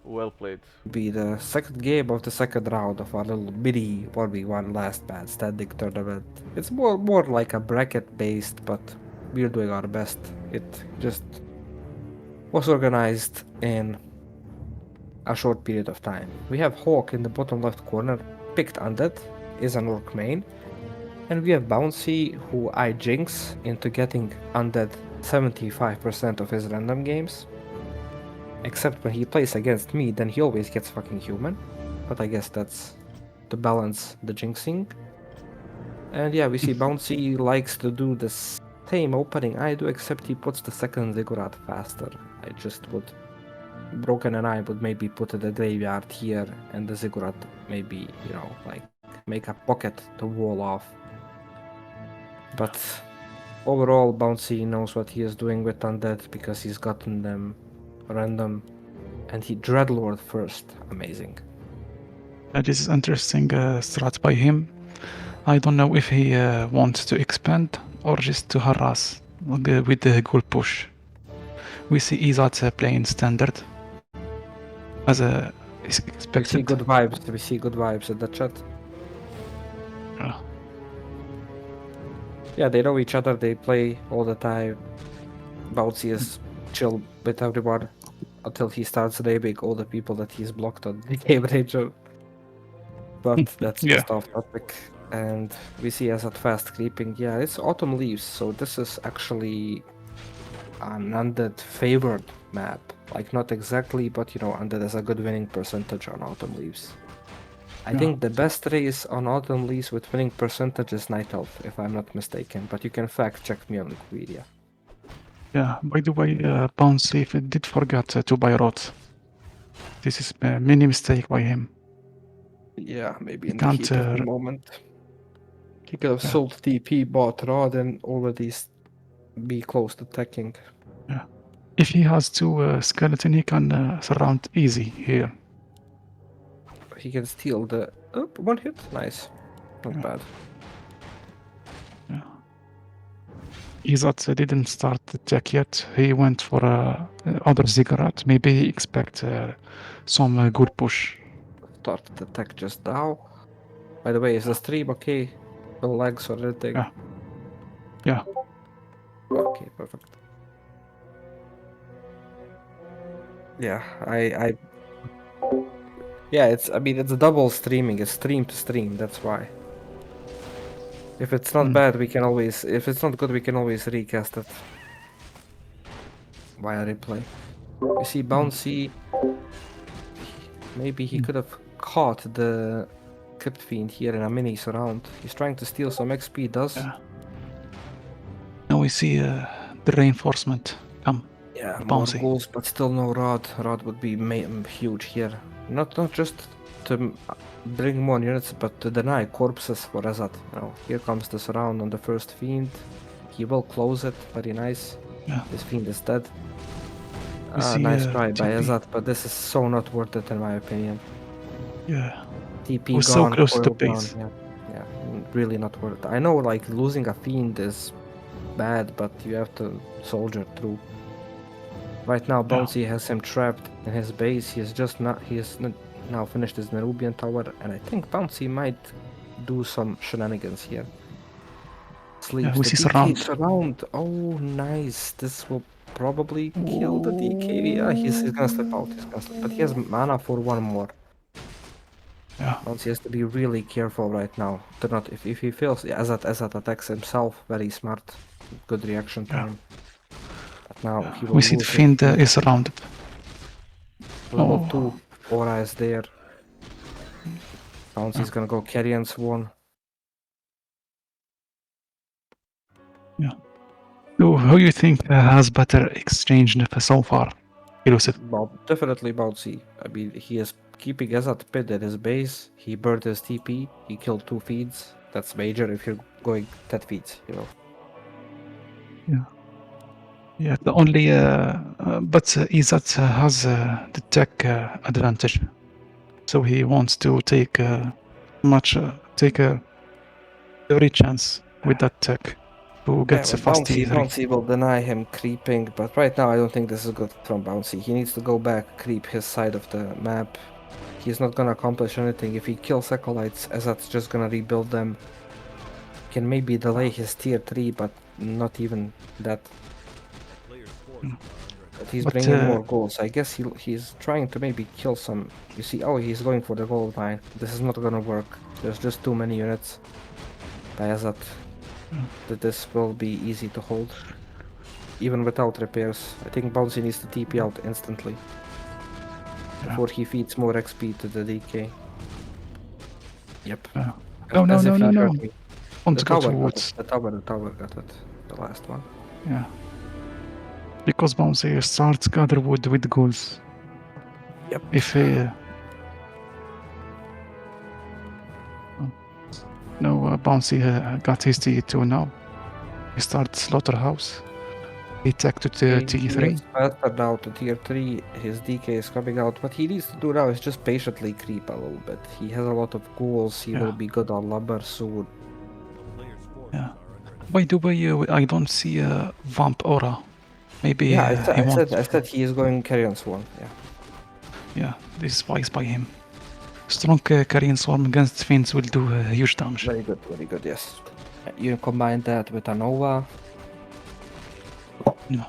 B: Well played.
A: Be the second game of the second round of our little mini 1v1 last man standing tournament. It's more like a bracket based, but we're doing our best. It just was organized in a short period of time. We have Hawk in the bottom left corner, picked Undead, is an Orc main. And we have Bouncy, who I jinx into getting Undead 75% of his random games. Except when he plays against me, then he always gets fucking human. But I guess that's to balance the jinxing. And yeah, we see Bouncy likes to do the same opening I do, except he puts the second ziggurat faster. I just would... Broken and I would maybe put the graveyard here, and the ziggurat maybe, you know, like make a pocket to wall off. But overall, Bouncy knows what he is doing with Undead because he's gotten them random. And he Dreadlord first. Amazing.
D: This is interesting strat by him. I don't know if he wants to expand or just to harass with the goal push. We see Izat playing standard as expected.
A: We see good vibes in the chat. Yeah, they know each other, they play all the time. Bouncy is chill with everyone until he starts naming all the people that he's blocked on the game ranger. But that's just off topic. And we see Azat fast creeping. Yeah, it's autumn leaves, so this is actually an Undead favored map. Like not exactly, but you know, Undead has a good winning percentage on autumn leaves. I think the best race on autumn leaves with winning percentage is Night Elf, if I'm not mistaken, but you can fact check me on Wikipedia.
D: Yeah, by the way, Bouncy did forget to buy Rot. This is a mini mistake by him.
A: Yeah, maybe in the heat of the moment. He could have sold TP, bought Rod, and already be close to attacking.
D: Yeah. If he has two skeleton, he can surround easy here.
A: He can steal the... Oh, one hit? Nice. Not bad.
D: Yeah. Izat didn't start the attack yet. He went for other ziggurat. Maybe he expect some good push.
A: Start the attack just now. By the way, is the stream okay? No lags or anything?
D: Yeah.
A: Okay, perfect. Yeah, Yeah, it's double streaming. It's stream to stream. That's why. If it's not bad, we can always... If it's not good, we can always recast it. Via replay. You see, Bouncy... Maybe he could have caught the Crypt Fiend here in a minis round. He's trying to steal some XP, does?
D: Yeah. Now we see the reinforcement come.
A: Yeah, more
D: Bouncy.
A: goals, but still no Rod. Rod would be huge here. Not just to bring more units, but to deny corpses for Azat. Now, here comes this round on the first Fiend. He will close it, very nice.
D: Yeah.
A: This Fiend is dead.
D: We see,
A: Nice try by
D: TP.
A: Azat, but this is so not worth it in my opinion.
D: Yeah.
A: TP
D: We're
A: gone,
D: so close to
A: coil
D: the
A: gone,
D: base.
A: yeah, really not worth it. I know like losing a Fiend is bad, but you have to soldier through. Right now, Bouncy has him trapped in his base. He has now finished his Nerubian tower, and I think Bouncy might do some shenanigans here. Sleeps.
D: we
A: The
D: see
A: DK
D: surround.
A: Oh, nice. This will probably kill the DK. Yeah, he's gonna slip out. He's gonna slip, but he has mana for one more.
D: Yeah.
A: Bouncy has to be really careful right now. To not if he fails, Azat attacks himself. Very smart. Good reaction time. But now he will
D: We see the
A: lose it.
D: Fiend is surrounded.
A: Level 2 aura is there. Bouncy's gonna go Carrion Sworn.
D: Yeah. Who you think has better exchange so far? Elusive.
A: Definitely Bouncy. I mean, he is keeping Azat pit at his base. He burned his TP. He killed 2 feeds. That's major if you're going 10 feeds, you know.
D: Yeah. Yeah, the only but Izat has the tech advantage, so he wants to take every chance with that tech to get a fast T3.
A: Bouncy will deny him creeping, but right now I don't think this is good from Bouncy. He needs to go back, creep his side of the map. He's not gonna accomplish anything. If he kills Acolytes, Azat's just gonna rebuild them. Can maybe delay his tier 3, but not even that. But he's bringing more goals. I guess he's trying to maybe kill some... You see, he's going for the gold mine. This is not gonna work. There's just too many units by Azat that this will be easy to hold. Even without repairs. I think Bouncy needs to TP out instantly before he feeds more XP to the DK. Yep.
D: No.
A: The tower got it. The last one.
D: Yeah. Because Bouncy starts gather wood with ghouls.
A: Yep.
D: If he... No, Bouncy got his T2 now. He starts Slaughterhouse. He tech to T3.
A: Faster now to tier 3. His DK is coming out. What he needs to do now is just patiently creep a little bit. He has a lot of ghouls. He will be good on lumber soon.
D: Yeah. By the way, I don't see a Vamp Aura. Maybe
A: I said he is going Carrion Swarm.
D: Yeah, this is wise by him. Strong Carrion Swarm against Fiends will do huge damage.
A: Very good, yes. You combine that with a Nova.
D: Yeah.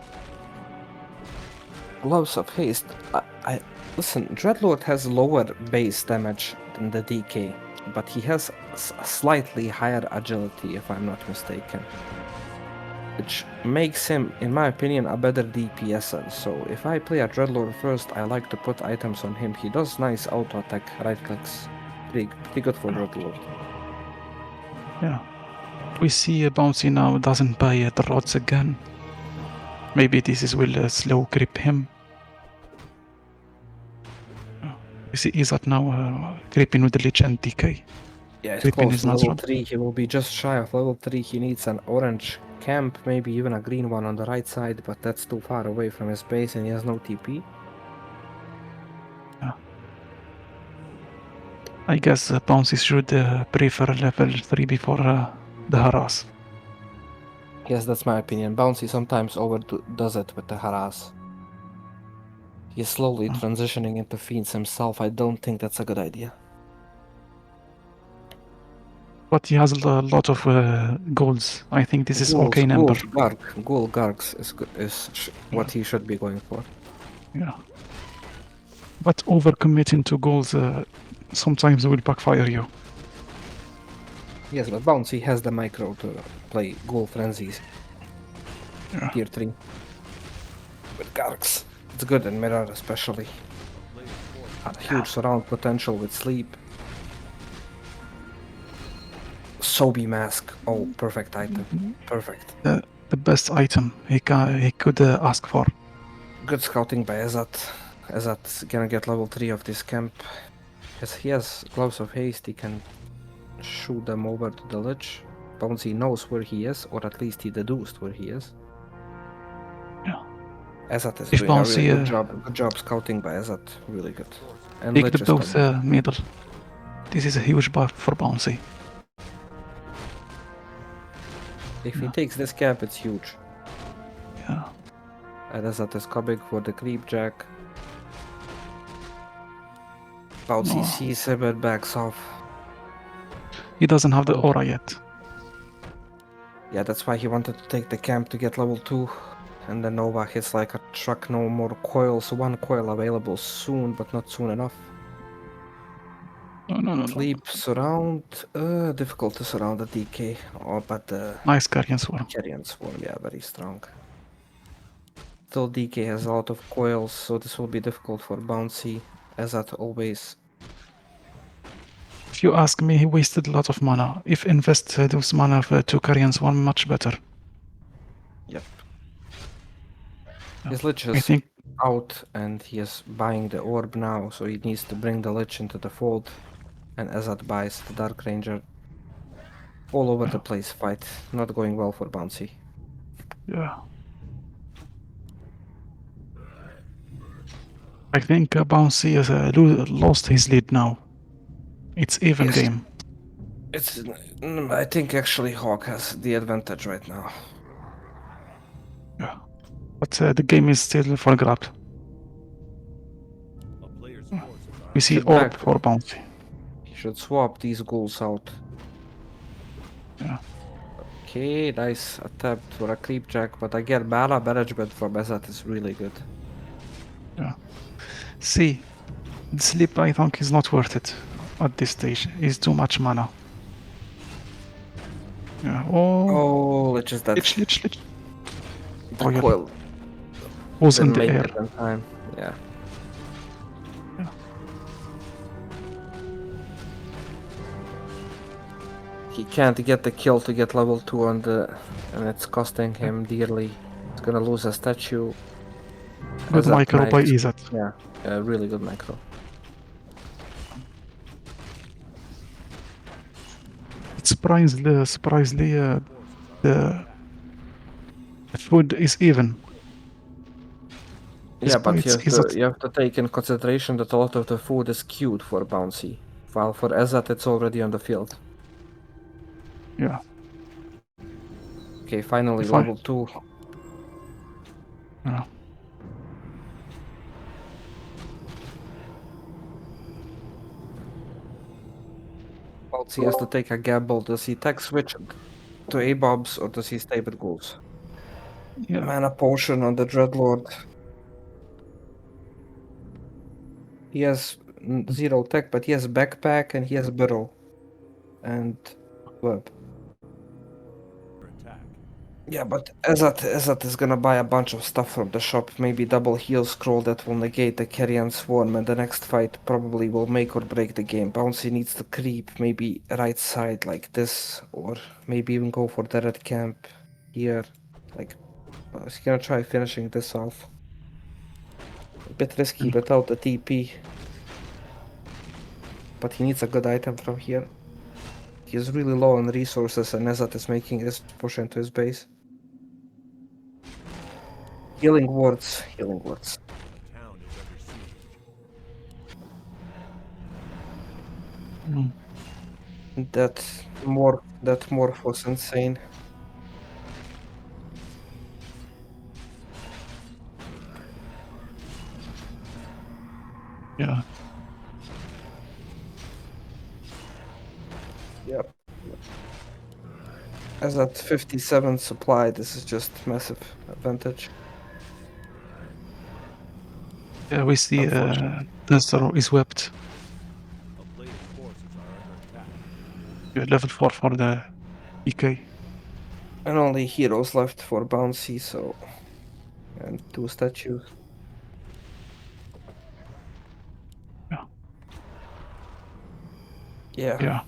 A: Gloves of Haste. Listen, Dreadlord has lower base damage than the DK, but he has a slightly higher agility, if I'm not mistaken. Which makes him, in my opinion, a better DPSer. So if I play a Dreadlord first, I like to put items on him. He does nice auto attack, right clicks. Pretty good for Dreadlord.
D: Yeah. We see Bouncy now doesn't buy the rods again. Maybe this will slow grip him. We see Izat now creeping with the Lich and DK.
A: Yeah, it's close. Level 3, he will be just shy of level 3. He needs an orange camp, maybe even a green one on the right side, but that's too far away from his base and he has no TP.
D: Yeah. I guess Bouncy should prefer level 3 before the harass.
A: Yes, that's my opinion. Bouncy sometimes overdoes it with the harass. He's slowly transitioning into Fiends himself. I don't think that's a good idea.
D: But he has a lot of goals. I think this is okay number.
A: Ghoul Gargs is what he should be going for.
D: Yeah. But overcommitting to goals sometimes will backfire you.
A: Yes, but Bouncy has the micro to play Ghoul Frenzies.
D: Yeah.
A: Tier 3. With Garks. It's good in mirror especially. Had huge surround potential with sleep. Sobi mask. Oh, perfect item. Perfect.
D: The best item he could ask for.
A: Good scouting by Ezat. Ezat's gonna get level 3 of this camp. As he has Gloves of Haste, he can shoot them over to the Lich. Bouncy knows where he is, or at least he deduced where he is.
D: Yeah.
A: Ezat is
D: If
A: doing a really
D: Bouncy,
A: good job. Good job scouting by Ezat. Really good. And
D: take
A: Lich
D: the
A: is
D: both
A: coming.
D: middle. This is a huge buff for Bouncy.
A: If he takes this camp, it's huge.
D: Yeah.
A: And Ezat is coming for the creep jack. Bouncy sees him and backs off.
D: He doesn't have the aura yet.
A: Yeah, that's why he wanted to take the camp to get level 2. And then Nova hits like a truck, no more coils. One coil available soon, but not soon enough.
D: No.
A: Sleep, surround. Difficult to surround the DK. Oh, but the
D: Nice Carrion Swarm.
A: Carrion Swarm, yeah, very strong. Still, DK has a lot of coils, so this will be difficult for Bouncy, as at always.
D: If you ask me, he wasted a lot of mana. If invest those mana to Carrion Swarm, much better.
A: Yep.
D: Yeah.
A: His Lich is out, and he is buying the orb now, so he needs to bring the Lich into the fold. And Ezat buys the Dark Ranger. All over the place fight. Not going well for Bouncy.
D: Yeah. I think Bouncy has lost his lead now. It's even game.
A: I think actually Hawk has the advantage right now.
D: Yeah. But the game is still for grab. We see orb for Bouncy.
A: He should swap these ghouls out.
D: Yeah.
A: Okay, nice attempt for a creep jack, but again, mana management from Ezat is really good.
D: Yeah. See, sleep I think is not worth it at this stage. It's too much mana. Yeah.
A: Oh, Lich is dead.
D: Lich.
A: The coil
D: was in the air.
A: In time. Yeah. He can't get the kill to get level 2 on the, and it's costing him dearly. He's gonna lose a statue.
D: Good micro by Ezat.
A: Yeah, really good micro.
D: It's surprisingly, the food is even.
A: Yeah, but you have to take in consideration that a lot of the food is queued for Bouncy, while for Ezat it's already on the field.
D: Yeah.
A: Okay, finally level 2.
D: Yeah.
A: Bouncy has to take a gamble. Does he tech switch to A-Bobs or does he stay with ghouls?
D: Yeah.
A: Mana potion on the Dreadlord. He has 0 tech, but he has backpack and he has burrow. And web. Yeah, but Ezat is gonna buy a bunch of stuff from the shop. Maybe double heal scroll that will negate the Carrion Swarm, and the next fight probably will make or break the game. Bouncy needs to creep maybe right side like this, or maybe even go for the red camp here. Like, he's gonna try finishing this off. A bit risky without the TP. But he needs a good item from here. He is really low on resources, and Ezat is making his push into his base. Healing wards. That morph was insane.
D: Yeah.
A: Yep. As at 57 supply, this is just massive advantage.
D: Yeah, we see the Zoro is wept. Yeah, level 4 for the EK.
A: And only heroes left for Bouncy, so... And 2 statues.
D: Yeah.
A: Yeah.
D: Yeah.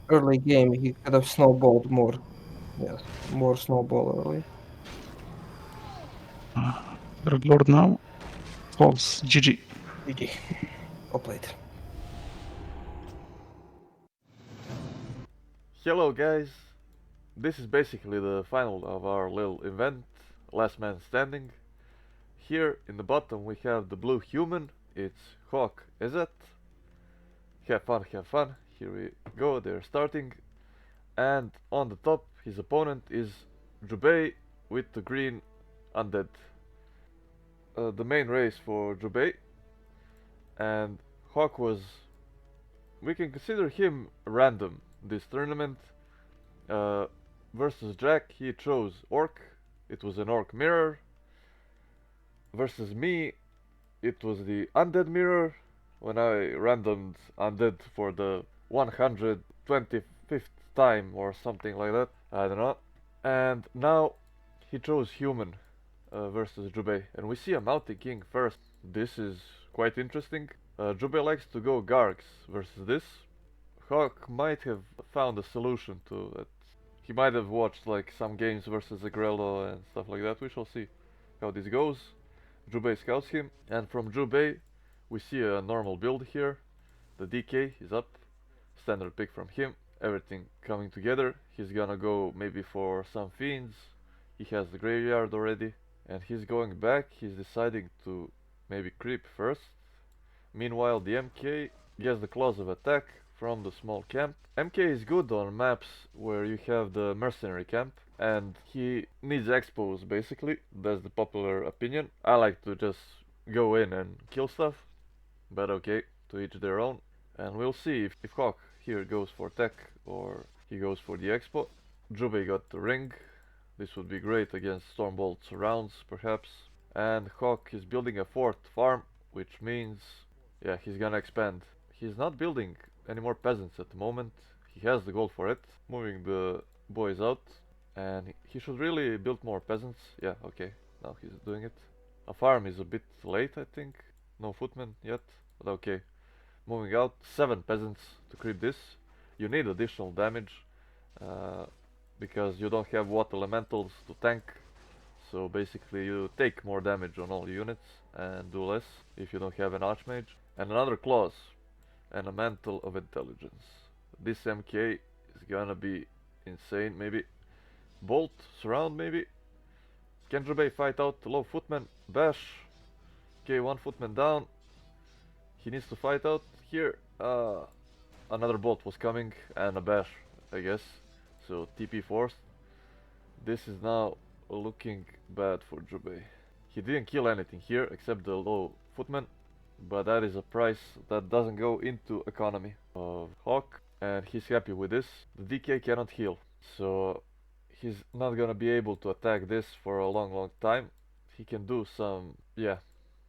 A: Early game, he could have snowballed more. Yes, more snowball early.
D: Red Lord now. False. GG.
A: GG. Well played.
B: Hello guys, this is basically the final of our little event, last man standing. Here in the bottom we have the blue human, it's Hawk Ezet. Have fun, have fun. Here we go, they're starting. And on the top his opponent is Jubei with the green undead. The main race for Jubei, and Hawk was, we can consider him random this tournament. Versus Jack he chose Orc, it was an Orc mirror. Versus me it was the Undead mirror, when I randomed Undead for the 125th time or something like that, I don't know. And now he chose Human versus Jubei, and we see a Mountain King first. This is quite interesting. Jubei likes to go Gargs versus this. Hawk might have found a solution to it. He might have watched like some games versus Agrello and stuff like that. We shall see how this goes. Jubei scouts him, and from Jubei we see a normal build here. The DK is up, standard pick from him, everything coming together. He's gonna go maybe for some fiends. He has the graveyard already, and he's going back. He's deciding to maybe creep first. Meanwhile the MK gets the claws of attack from the small camp. MK is good on maps where you have the mercenary camp, and he needs expos basically. That's the popular opinion. I like to just go in and kill stuff, but okay, to each their own. And we'll see if Hawk here goes for tech or he goes for the expo. Jubei got the ring. This would be great against Stormbolt's rounds perhaps. And Hawk is building a fourth farm, which means, yeah, he's gonna expand. He's not building any more peasants at the moment. He has the gold for it. Moving the boys out, and he should really build more peasants. Yeah, okay, now he's doing it. A farm is a bit late, I think. No footmen yet, but okay. Moving out, 7 peasants to creep this. You need additional damage because you don't have water elementals to tank. So basically you take more damage on all units and do less if you don't have an archmage. And another clause and a mantle of intelligence. This MK is gonna be insane. Maybe bolt, surround maybe. Can Jubei fight out the low footman? Bash. Okay, 1 footman down. He needs to fight out here. Another bolt was coming and a bash, I guess. So TP forced. This is now looking bad for Jubei. He didn't kill anything here except the low footman, but that is a price that doesn't go into economy of Hawk, and he's happy with this. The DK cannot heal, so he's not gonna be able to attack this for a long time. He can do some, yeah,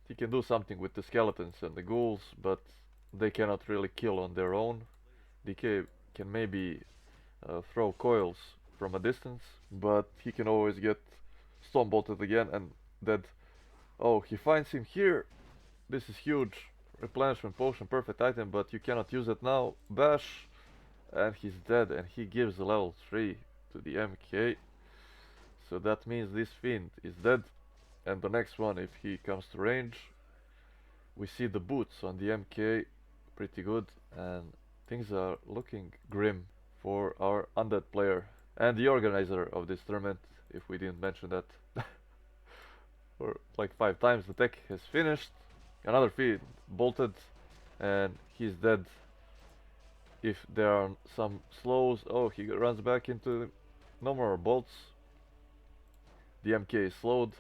B: he can do something with the skeletons and the ghouls, but they cannot really kill on their own. DK can maybe throw coils from a distance, but he can always get stone bolted again and dead. Oh, he finds him here. This is huge. Replenishment potion, perfect item, but you cannot use it now. Bash, and he's dead, and he gives a level 3 to the MK. So that means this fiend is dead, and the next one, if he comes to range, we see the boots on the MK, pretty good, and things are looking grim for our undead player and the organizer of this tournament, if we didn't mention that. For like 5 times the tech has finished. Another fiend bolted, and he's dead. If there are some slows, oh, he runs back into no more bolts. The MK is slowed,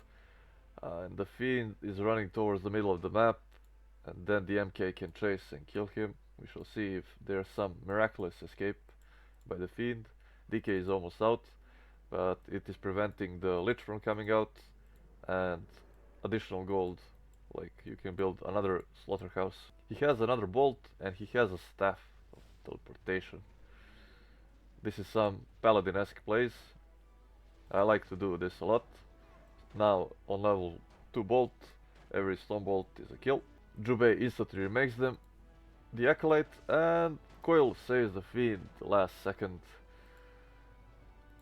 B: and the fiend is running towards the middle of the map, and then the MK can chase and kill him. We shall see if there's some miraculous escape by the fiend. DK is almost out, but it is preventing the lich from coming out, and additional gold, like you can build another slaughterhouse. He has another bolt, and he has a staff of teleportation. This is some paladin-esque plays. I like to do this a lot. Now on level 2 bolt, every stone bolt is a kill. Jubei instantly remakes them. The Acolyte and Coil saves the Fiend last second.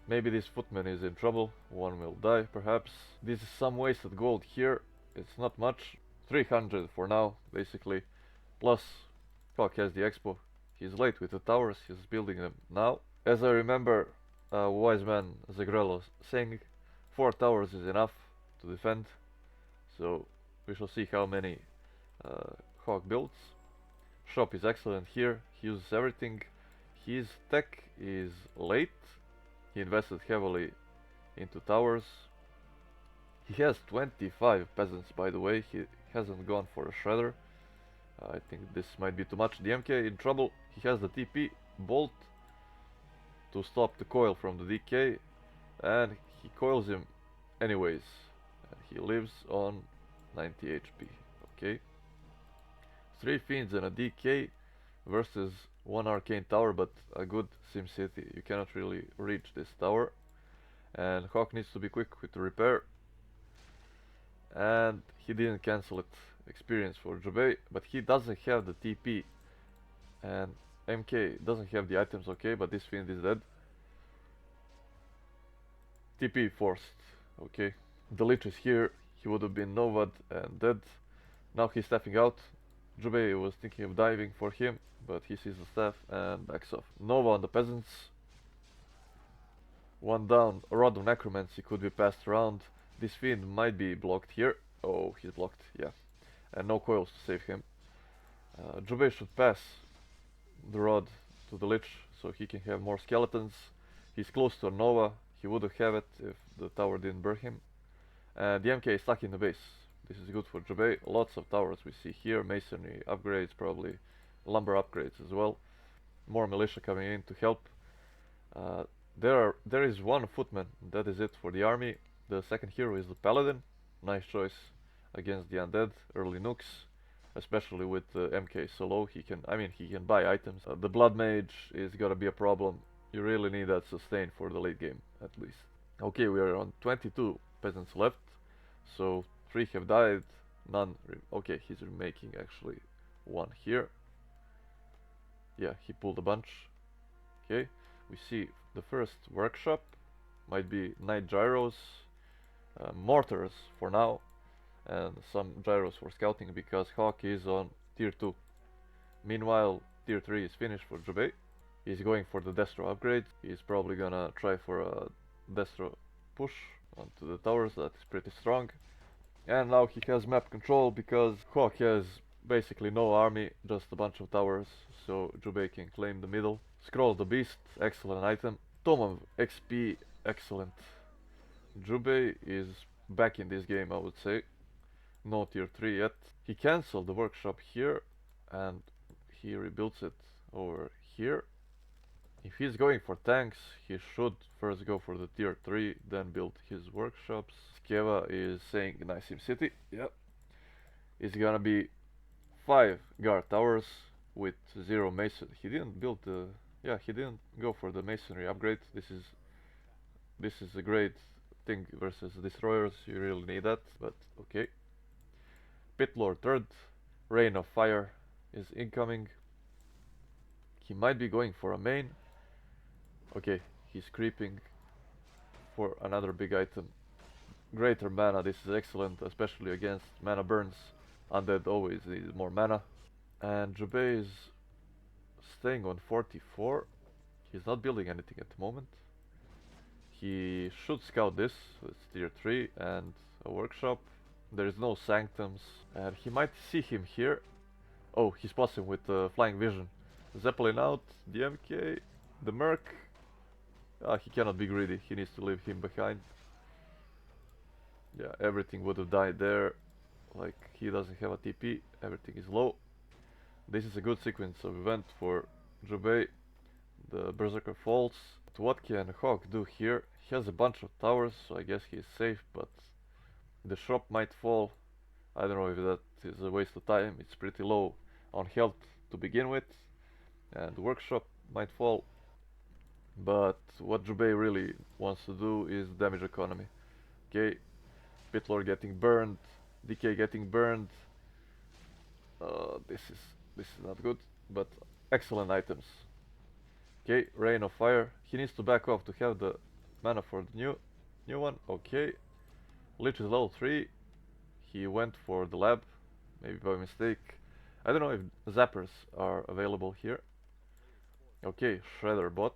B: Maybe this footman is in trouble, one will die perhaps. This is some wasted gold here, it's not much. 300 for now, basically. Plus, Hawk has the expo. He's late with the towers, he's building them now. As I remember, wise man Zagrello saying, 4 towers is enough to defend. So, we shall see how many Hawk builds. Shop is excellent here, he uses everything. His tech is late. He invested heavily into towers. He has 25 peasants, by the way. He hasn't gone for a shredder. I think this might be too much. The MK in trouble. He has the TP bolt to stop the coil from the DK, and he coils him anyways. And he lives on 90 HP. Okay. 3 fiends and a DK versus 1 arcane tower, but a good SimCity. You cannot really reach this tower. And Hawk needs to be quick with the repair. And he didn't cancel it. Experience for Jubei, but he doesn't have the TP. And MK doesn't have the items, okay, but this fiend is dead. TP forced, okay. The Lich is here, he would have been Novad and dead. Now he's stepping out. Jubei was thinking of diving for him, but he sees the staff and backs off. Nova on the peasants. 1 down, a rod of necromancy could be passed around. This fiend might be blocked here. Oh, he's blocked, yeah. And no coils to save him. Jubei should pass the rod to the Lich so he can have more skeletons. He's close to a Nova. He would have it if the tower didn't burn him. And the MK is stuck in the base. This is good for Jubei. Lots of towers we see here. Masonry upgrades, probably lumber upgrades as well. More militia coming in to help. There is 1 footman. That is it for the army. The second hero is the paladin. Nice choice against the undead. Early nukes, especially with MK so low. He can buy items. The blood mage is gonna be a problem. You really need that sustain for the late game at least. Okay, we are on 22 peasants left. So 3 have died, none. Okay, he's remaking actually 1 here. Yeah, he pulled a bunch. Okay, we see the first workshop. Might be night gyros, mortars for now, and some gyros for scouting because Hawk is on tier 2. Meanwhile, tier 3 is finished for Jubei. He's going for the Destro upgrade. He's probably gonna try for a Destro push onto the towers. That is pretty strong. And now he has map control because Hawk has basically no army, just a bunch of towers, so Jubei can claim the middle. Scroll the Beast, excellent item. Tome of XP, excellent. Jubei is back in this game, I would say. No tier 3 yet. He cancelled the workshop here and he rebuilds it over here. If he's going for tanks, he should first go for the tier 3, then build his workshops. Skeva is saying nice SimCity, yep. It's gonna be 5 guard towers with 0 mason. He didn't build the, yeah, he didn't go for the masonry upgrade. This is a great thing versus destroyers, you really need that, but okay. Pitlord 3rd, Rain of Fire is incoming. He might be going for a main. Okay, he's creeping for another big item. Greater mana, this is excellent, especially against mana burns. Undead always needs more mana. And Jubei is staying on 44. He's not building anything at the moment. He should scout this, so it's tier 3 and a workshop. There is no sanctums, and he might see him here. Oh, he spots him with flying vision. Zeppelin out, the MK, the Merc. He cannot be greedy, he needs to leave him behind. Yeah, everything would have died there. Like, he doesn't have a TP, everything is low. This is a good sequence of event for Jubei. The Berserker falls. But what can Hawk do here? He has a bunch of towers, so I guess he's safe, but the shop might fall. I don't know if that is a waste of time. It's pretty low on health to begin with. And the workshop might fall. But what Jubei really wants to do is damage economy. Okay, Pitlord getting burned, DK getting burned. This is not good, but excellent items. Okay, Rain of Fire. He needs to back off to have the mana for the new one. Okay, Lich is level 3. He went for the lab, maybe by mistake. I don't know if zappers are available here. Okay, Shredder bot.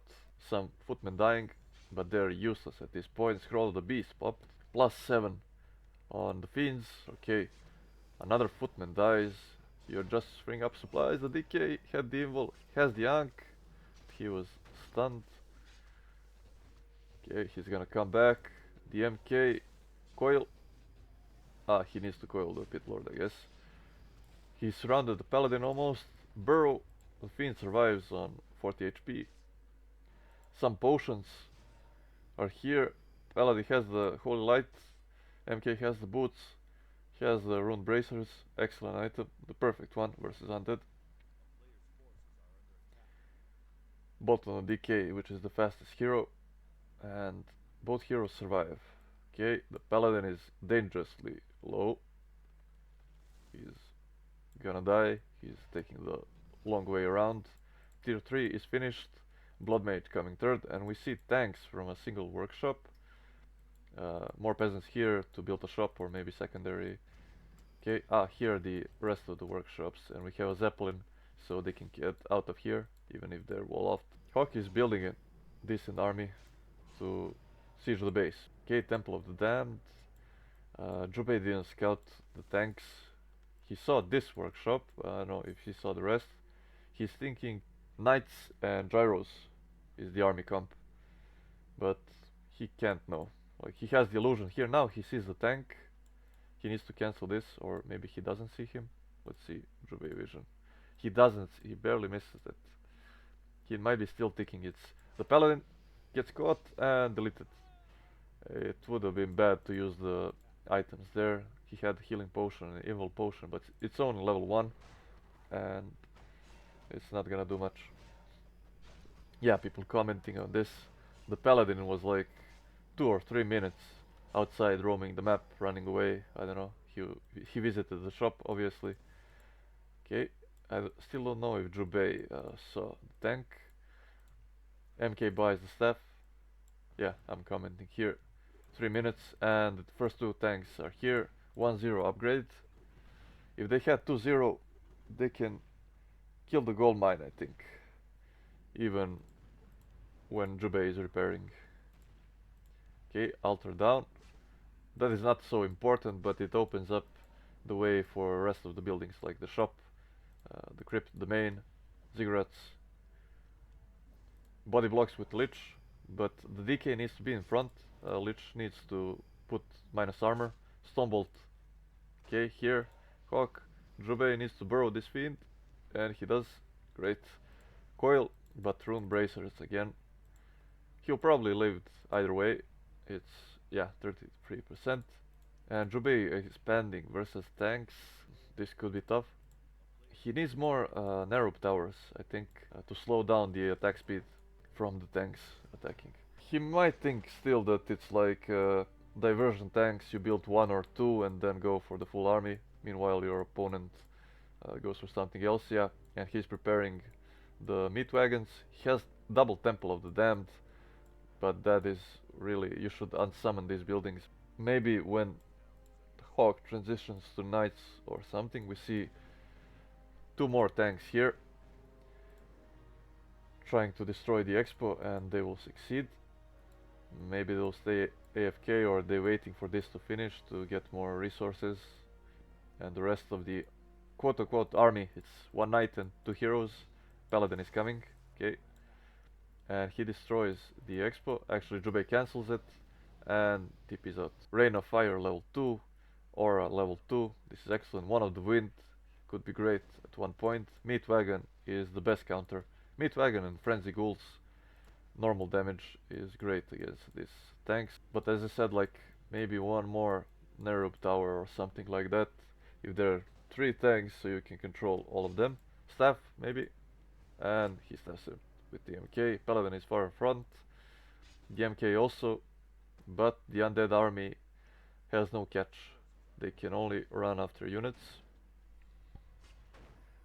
B: Some footmen dying, but they're useless at this point. Scroll of the Beast popped. +7 on the Fiends. Okay, another footman dies. You're just freeing up supplies. The DK had the invul, has the Ankh. He was stunned. Okay, he's gonna come back. The MK coil. Ah, he needs to coil the Pit Lord, I guess. He surrounded the Paladin almost. Burrow. The Fiend survives on 40 HP. Some potions are here. Paladin has the Holy Light. MK has the boots. He has the Rune Bracers. Excellent item. The perfect one versus Undead. Bot on the DK, which is the fastest hero. And both heroes survive. Okay, the Paladin is dangerously low. He's gonna die. He's taking the long way around. Tier 3 is finished. Blood Mage coming third, and we see tanks from a single workshop. More peasants here to build a shop or maybe secondary. Okay, here are the rest of the workshops, and we have a Zeppelin, so they can get out of here, even if they're wall off. Hawk is building a decent army to siege the base. Okay, Temple of the Damned. Jubei didn't scout the tanks. He saw this workshop. I don't know if he saw the rest. He's thinking Knights and Gyros is the army comp, but he can't know. Like, he has the illusion here now. He sees the tank. He needs to cancel this, or maybe he doesn't see him. Let's see Jubei vision. He doesn't. He barely misses it. He might be still thinking it's the Paladin. Gets caught and deleted. It would have been bad to use the items there. He had healing potion and evil potion, but it's only level 1 and it's not gonna do much. Yeah, people commenting on this. The Paladin was like 2 or 3 minutes outside roaming the map, running away. I don't know. He visited the shop, obviously. Okay, I still don't know if Jubei saw the tank. MK buys the staff. Yeah, I'm commenting here. 3 minutes, and the first 2 tanks are here. 1-0 upgrade. If they had 2-0, they can kill the gold mine, I think. Even when Jubei is repairing. Okay, altar down. That is not so important, but it opens up the way for the rest of the buildings, like the shop, the crypt, the main, ziggurats, body blocks with Lich, but the DK needs to be in front. Lich needs to put minus armor. Stonebolt. Okay, here, Hawk. Jubei needs to burrow this fiend, and he does. Great. Coil, but Rune Bracers again. He'll probably live either way. It's, yeah, 33%. And Jubei expanding versus tanks. This could be tough. He needs more narrow towers, I think, to slow down the attack speed from the tanks attacking. He might think still that it's like diversion tanks, you build 1 or 2 and then go for the full army. Meanwhile your opponent goes for something else, yeah. And he's preparing the meat wagons. He has double Temple of the Damned, but that is really, you should unsummon these buildings. Maybe when Hawk transitions to Knights or something, we see 2 more tanks here trying to destroy the expo, and they will succeed. Maybe they'll stay AFK, or they're waiting for this to finish to get more resources. And the rest of the quote-unquote army, it's 1 knight and 2 heroes. Paladin is coming, okay. And he destroys the expo. Actually, Jubei cancels it and TP's out. Rain of Fire level 2, Aura level 2. This is excellent. One of the Wind could be great at one point. Meat Wagon is the best counter. Meat Wagon and Frenzy Ghouls, normal damage is great against these tanks. But as I said, like maybe 1 more Nerub tower or something like that. If there are 3 tanks, so you can control all of them. Staff, maybe. And he staffs him. with the MK. Paladin is far in front. The MK also, but the undead army has no catch. They can only run after units.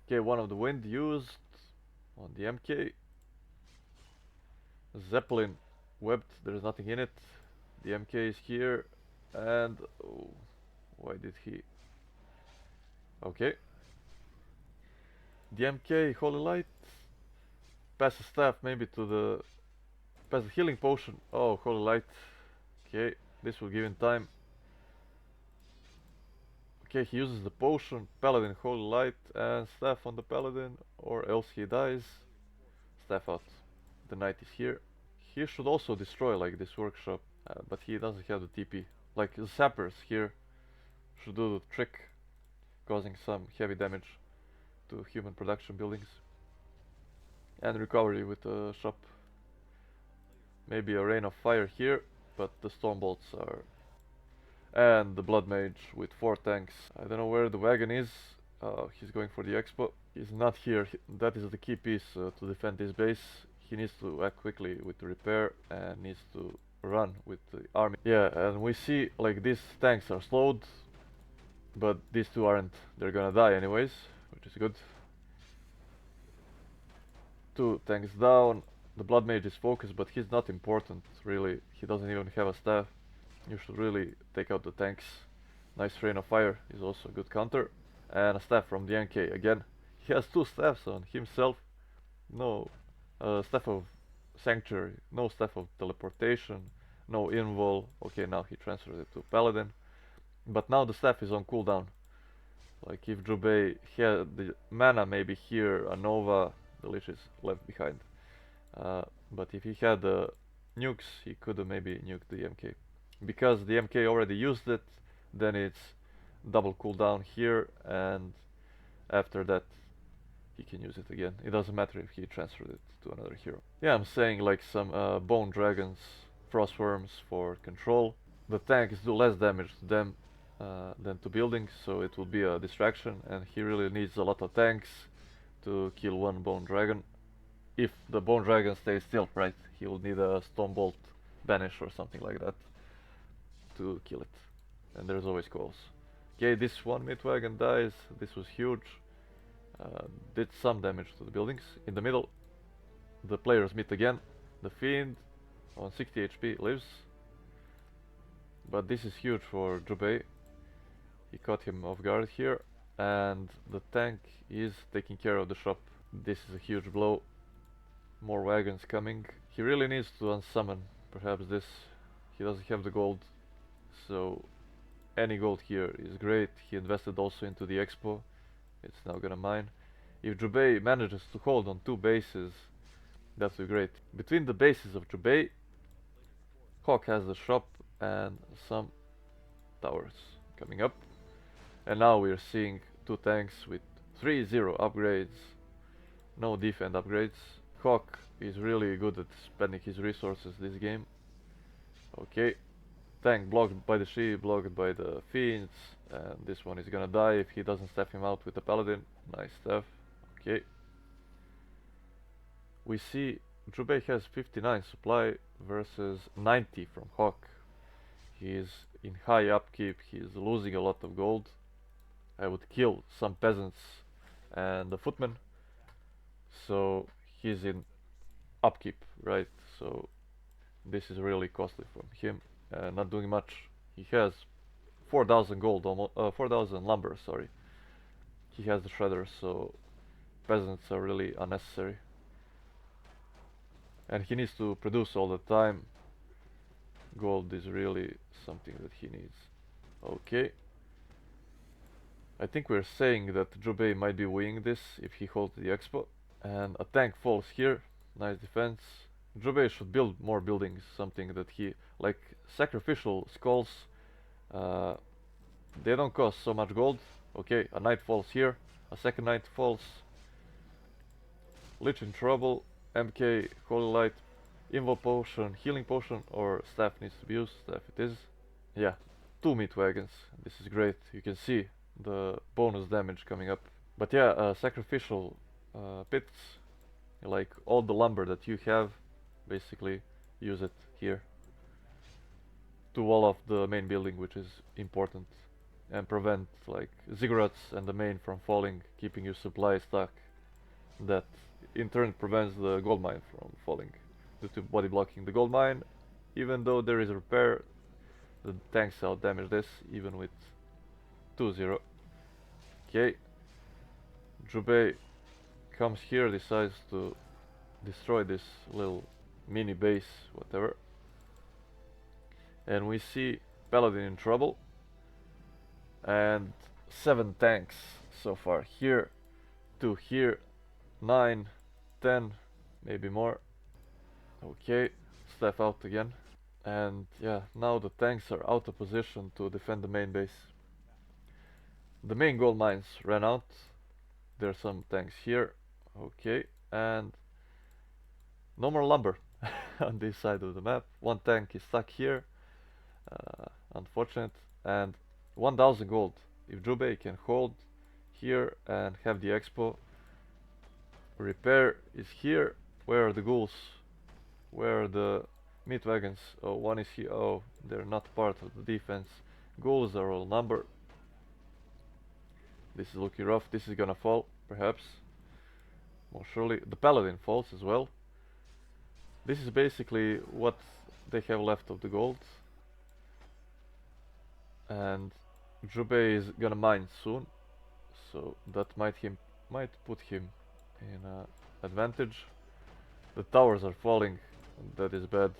B: Okay, one of the wind used on the MK. Zeppelin webbed, there's nothing in it. The MK is here, and oh, why did he? Okay. The MK Holy Light. Pass the staff maybe to the... Pass the healing potion. Oh, Holy Light. Okay, this will give him time. Okay, he uses the potion, Paladin, Holy Light, and staff on the Paladin, or else he dies. Staff out. The knight is here. He should also destroy like this workshop, but he doesn't have the TP. Like the sappers here should do the trick, causing some heavy damage to human production buildings. And recovery with the shop. Maybe a rain of fire here, but the storm bolts are... And the blood mage with 4 tanks. I don't know where the wagon is. He's going for the expo. He's not here. That is the key piece to defend this base. He needs to act quickly with the repair and needs to run with the army. Yeah, and we see like these tanks are slowed, but these two aren't. They're gonna die anyways, which is good. 2 tanks down. The blood mage is focused, but he's not important really. He doesn't even have a staff. You should really take out the tanks. Nice rain of fire is also a good counter. And a staff from the NK again. He has 2 staffs on himself. No staff of sanctuary, no staff of teleportation, no invul. Okay, now he transferred it to paladin. But now the staff is on cooldown. Like if Jubei had the mana maybe here, a Nova, the Lich is left behind. But if he had nukes, he could have maybe nuked the MK. Because the MK already used it, then it's double cooldown here, and after that he can use it again. It doesn't matter if he transferred it to another hero. Yeah, I'm saying like some bone dragons, frost worms for control. The tanks do less damage to them than to buildings, so it will be a distraction, and he really needs a lot of tanks to kill one bone dragon. If the bone dragon stays still, right, he will need a stone bolt banish or something like that to kill it. And there's always calls. Okay, this one mid wagon dies. This was huge. Did some damage to the buildings. In the middle, the players meet again. The fiend on 60 HP lives. But this is huge for Jubei. He caught him off guard here. And the tank is taking care of the shop. This is a huge blow. More wagons coming. He really needs to unsummon perhaps this. He doesn't have the gold. So any gold here is great. He invested also into the expo. It's now gonna mine. If Jubei manages to hold on 2 bases, that would be great. Between the bases of Jubei, Hawk has the shop and some towers coming up. And now we are seeing 2 tanks with 3-0 upgrades. No defend upgrades. Hawk is really good at spending his resources this game. Okay. Tank blocked by the shield, blocked by the fiends, and this one is gonna die if he doesn't staff him out with the paladin. Nice stuff. Okay. We see Jubei has 59 supply versus 90 from Hawk. He is in high upkeep, he is losing a lot of gold. I would kill some peasants and the footmen. So he's in upkeep, right? So this is really costly from him. Not doing much. He has 4,000 gold, almost 4,000 lumber. Sorry. He has the shredder, so peasants are really unnecessary. And he needs to produce all the time. Gold is really something that he needs. Okay. I think we're saying that Jubei might be winning this if he holds the expo. And a tank falls here. Nice defense. Jubei should build more buildings, something that he... Like, sacrificial skulls, they don't cost so much gold. Okay, a knight falls here, a second knight falls. Lich in trouble, MK, Holy Light, Invul Potion, Healing Potion, or Staff needs to be used, Staff it is. Yeah, 2 meat wagons, this is great. You can see the bonus damage coming up. But yeah, sacrificial pits Like all the lumber that you have, basically use it here to wall off the main building, which is important, and prevent like ziggurats and the main from falling, keeping your supply stuck. That in turn prevents the gold mine from falling due to body blocking the gold mine. Even though there is a repair, the tanks out damage this even with 2-0. Okay, Jubei comes here, decides to destroy this little mini base, whatever. And we see Paladin in trouble. And 7 tanks so far. Here, 2 here, 9, 10, maybe more. Okay, step out again. And yeah, now the tanks are out of position to defend the main base. The main gold mines ran out. There are some tanks here. Okay, and no more lumber on this side of the map. One tank is stuck here. Unfortunate. And 1000 gold. If Jubei can hold here and have the expo. Repair is here. Where are the ghouls? Where are the meat wagons? Oh, one is here. Oh, they're not part of the defense. Ghouls are all numbered. This is looking rough. This is gonna fall, perhaps. Most surely. The Paladin falls as well. This is basically what they have left of the gold. And Jubei is gonna mine soon, so that might put him in advantage. The towers are falling, that is bad.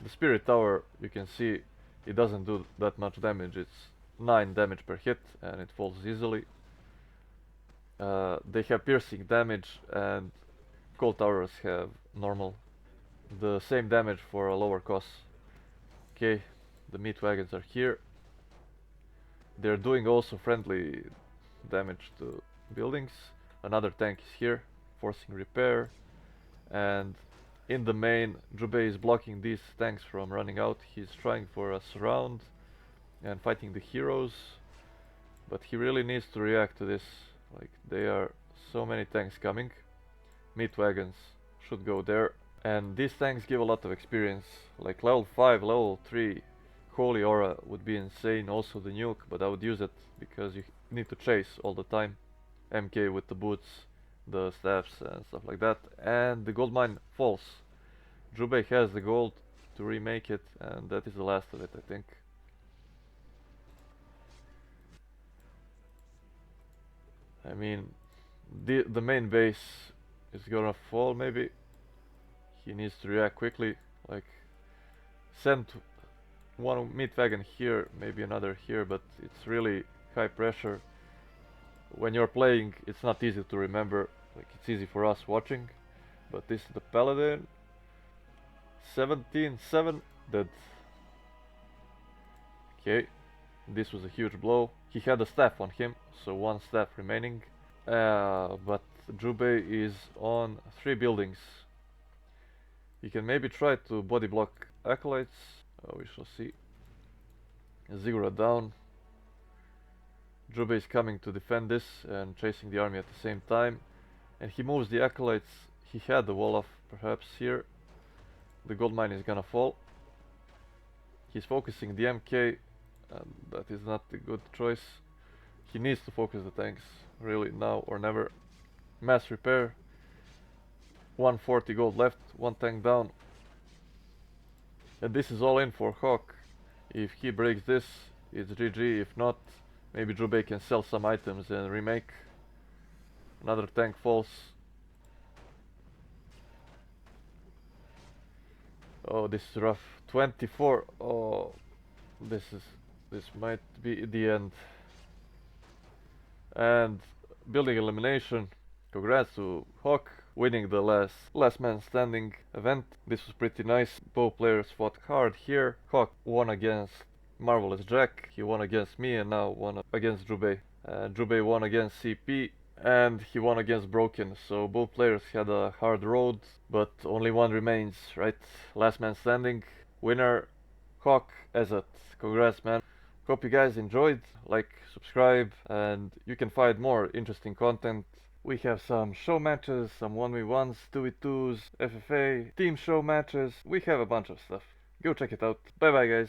B: The spirit tower, you can see, it doesn't do that much damage. It's 9 damage per hit, and it falls easily. They have piercing damage, and cold towers have normal. The same damage for a lower cost. Okay, the meat wagons are here. They're doing also friendly damage to buildings. Another tank is here, forcing repair. And in the main, Jubei is blocking these tanks from running out. He's trying for a surround and fighting the heroes. But he really needs to react to this. Like, there are so many tanks coming. Meat wagons should go there. And these tanks give a lot of experience. Like level 5, level 3. Holy Aura would be insane, also the nuke, but I would use it because you need to chase all the time. MK with the boots, the staffs and stuff like that. And the gold mine falls. Jubei has the gold to remake it, and that is the last of it, I think. I mean, the main base is gonna fall maybe. He needs to react quickly, like send one meat wagon here, maybe another here, but it's really high pressure. When you're playing, it's not easy to remember. Like, it's easy for us watching, but this is the Paladin. 17-7 dead. Okay, this was a huge blow. He had a staff on him, so 1 staff remaining. But Jubei is on 3 buildings. He can maybe try to body block acolytes. We shall see. Ziggurat down. Jubei is coming to defend this and chasing the army at the same time. And he moves the acolytes. He had the wall off perhaps here. The gold mine is gonna fall. He's focusing the MK. And that is not a good choice. He needs to focus the tanks. Really, now or never. Mass repair. 140 gold left. 1 tank down. And this is all in for Hawk. If he breaks this, it's GG. If not, maybe Jubei can sell some items and remake. Another tank falls. Oh, this is rough. 24. Oh, this might be the end. And building elimination. Congrats to Hawk winning the last man standing event. This was pretty nice. Both players fought hard here. Hawk won against Marvelous Jack. He won against me and now won against Jubei. Jubei won against CP and he won against Broken. So both players had a hard road, but only one remains, right? Last man standing. Winner Hawk Ezet. Congrats, man. Hope you guys enjoyed. Like, subscribe, and you can find more interesting content We have some show matches, some 1v1s, 2v2s, FFA, team show matches. We have a bunch of stuff. Go check it out. Bye bye guys.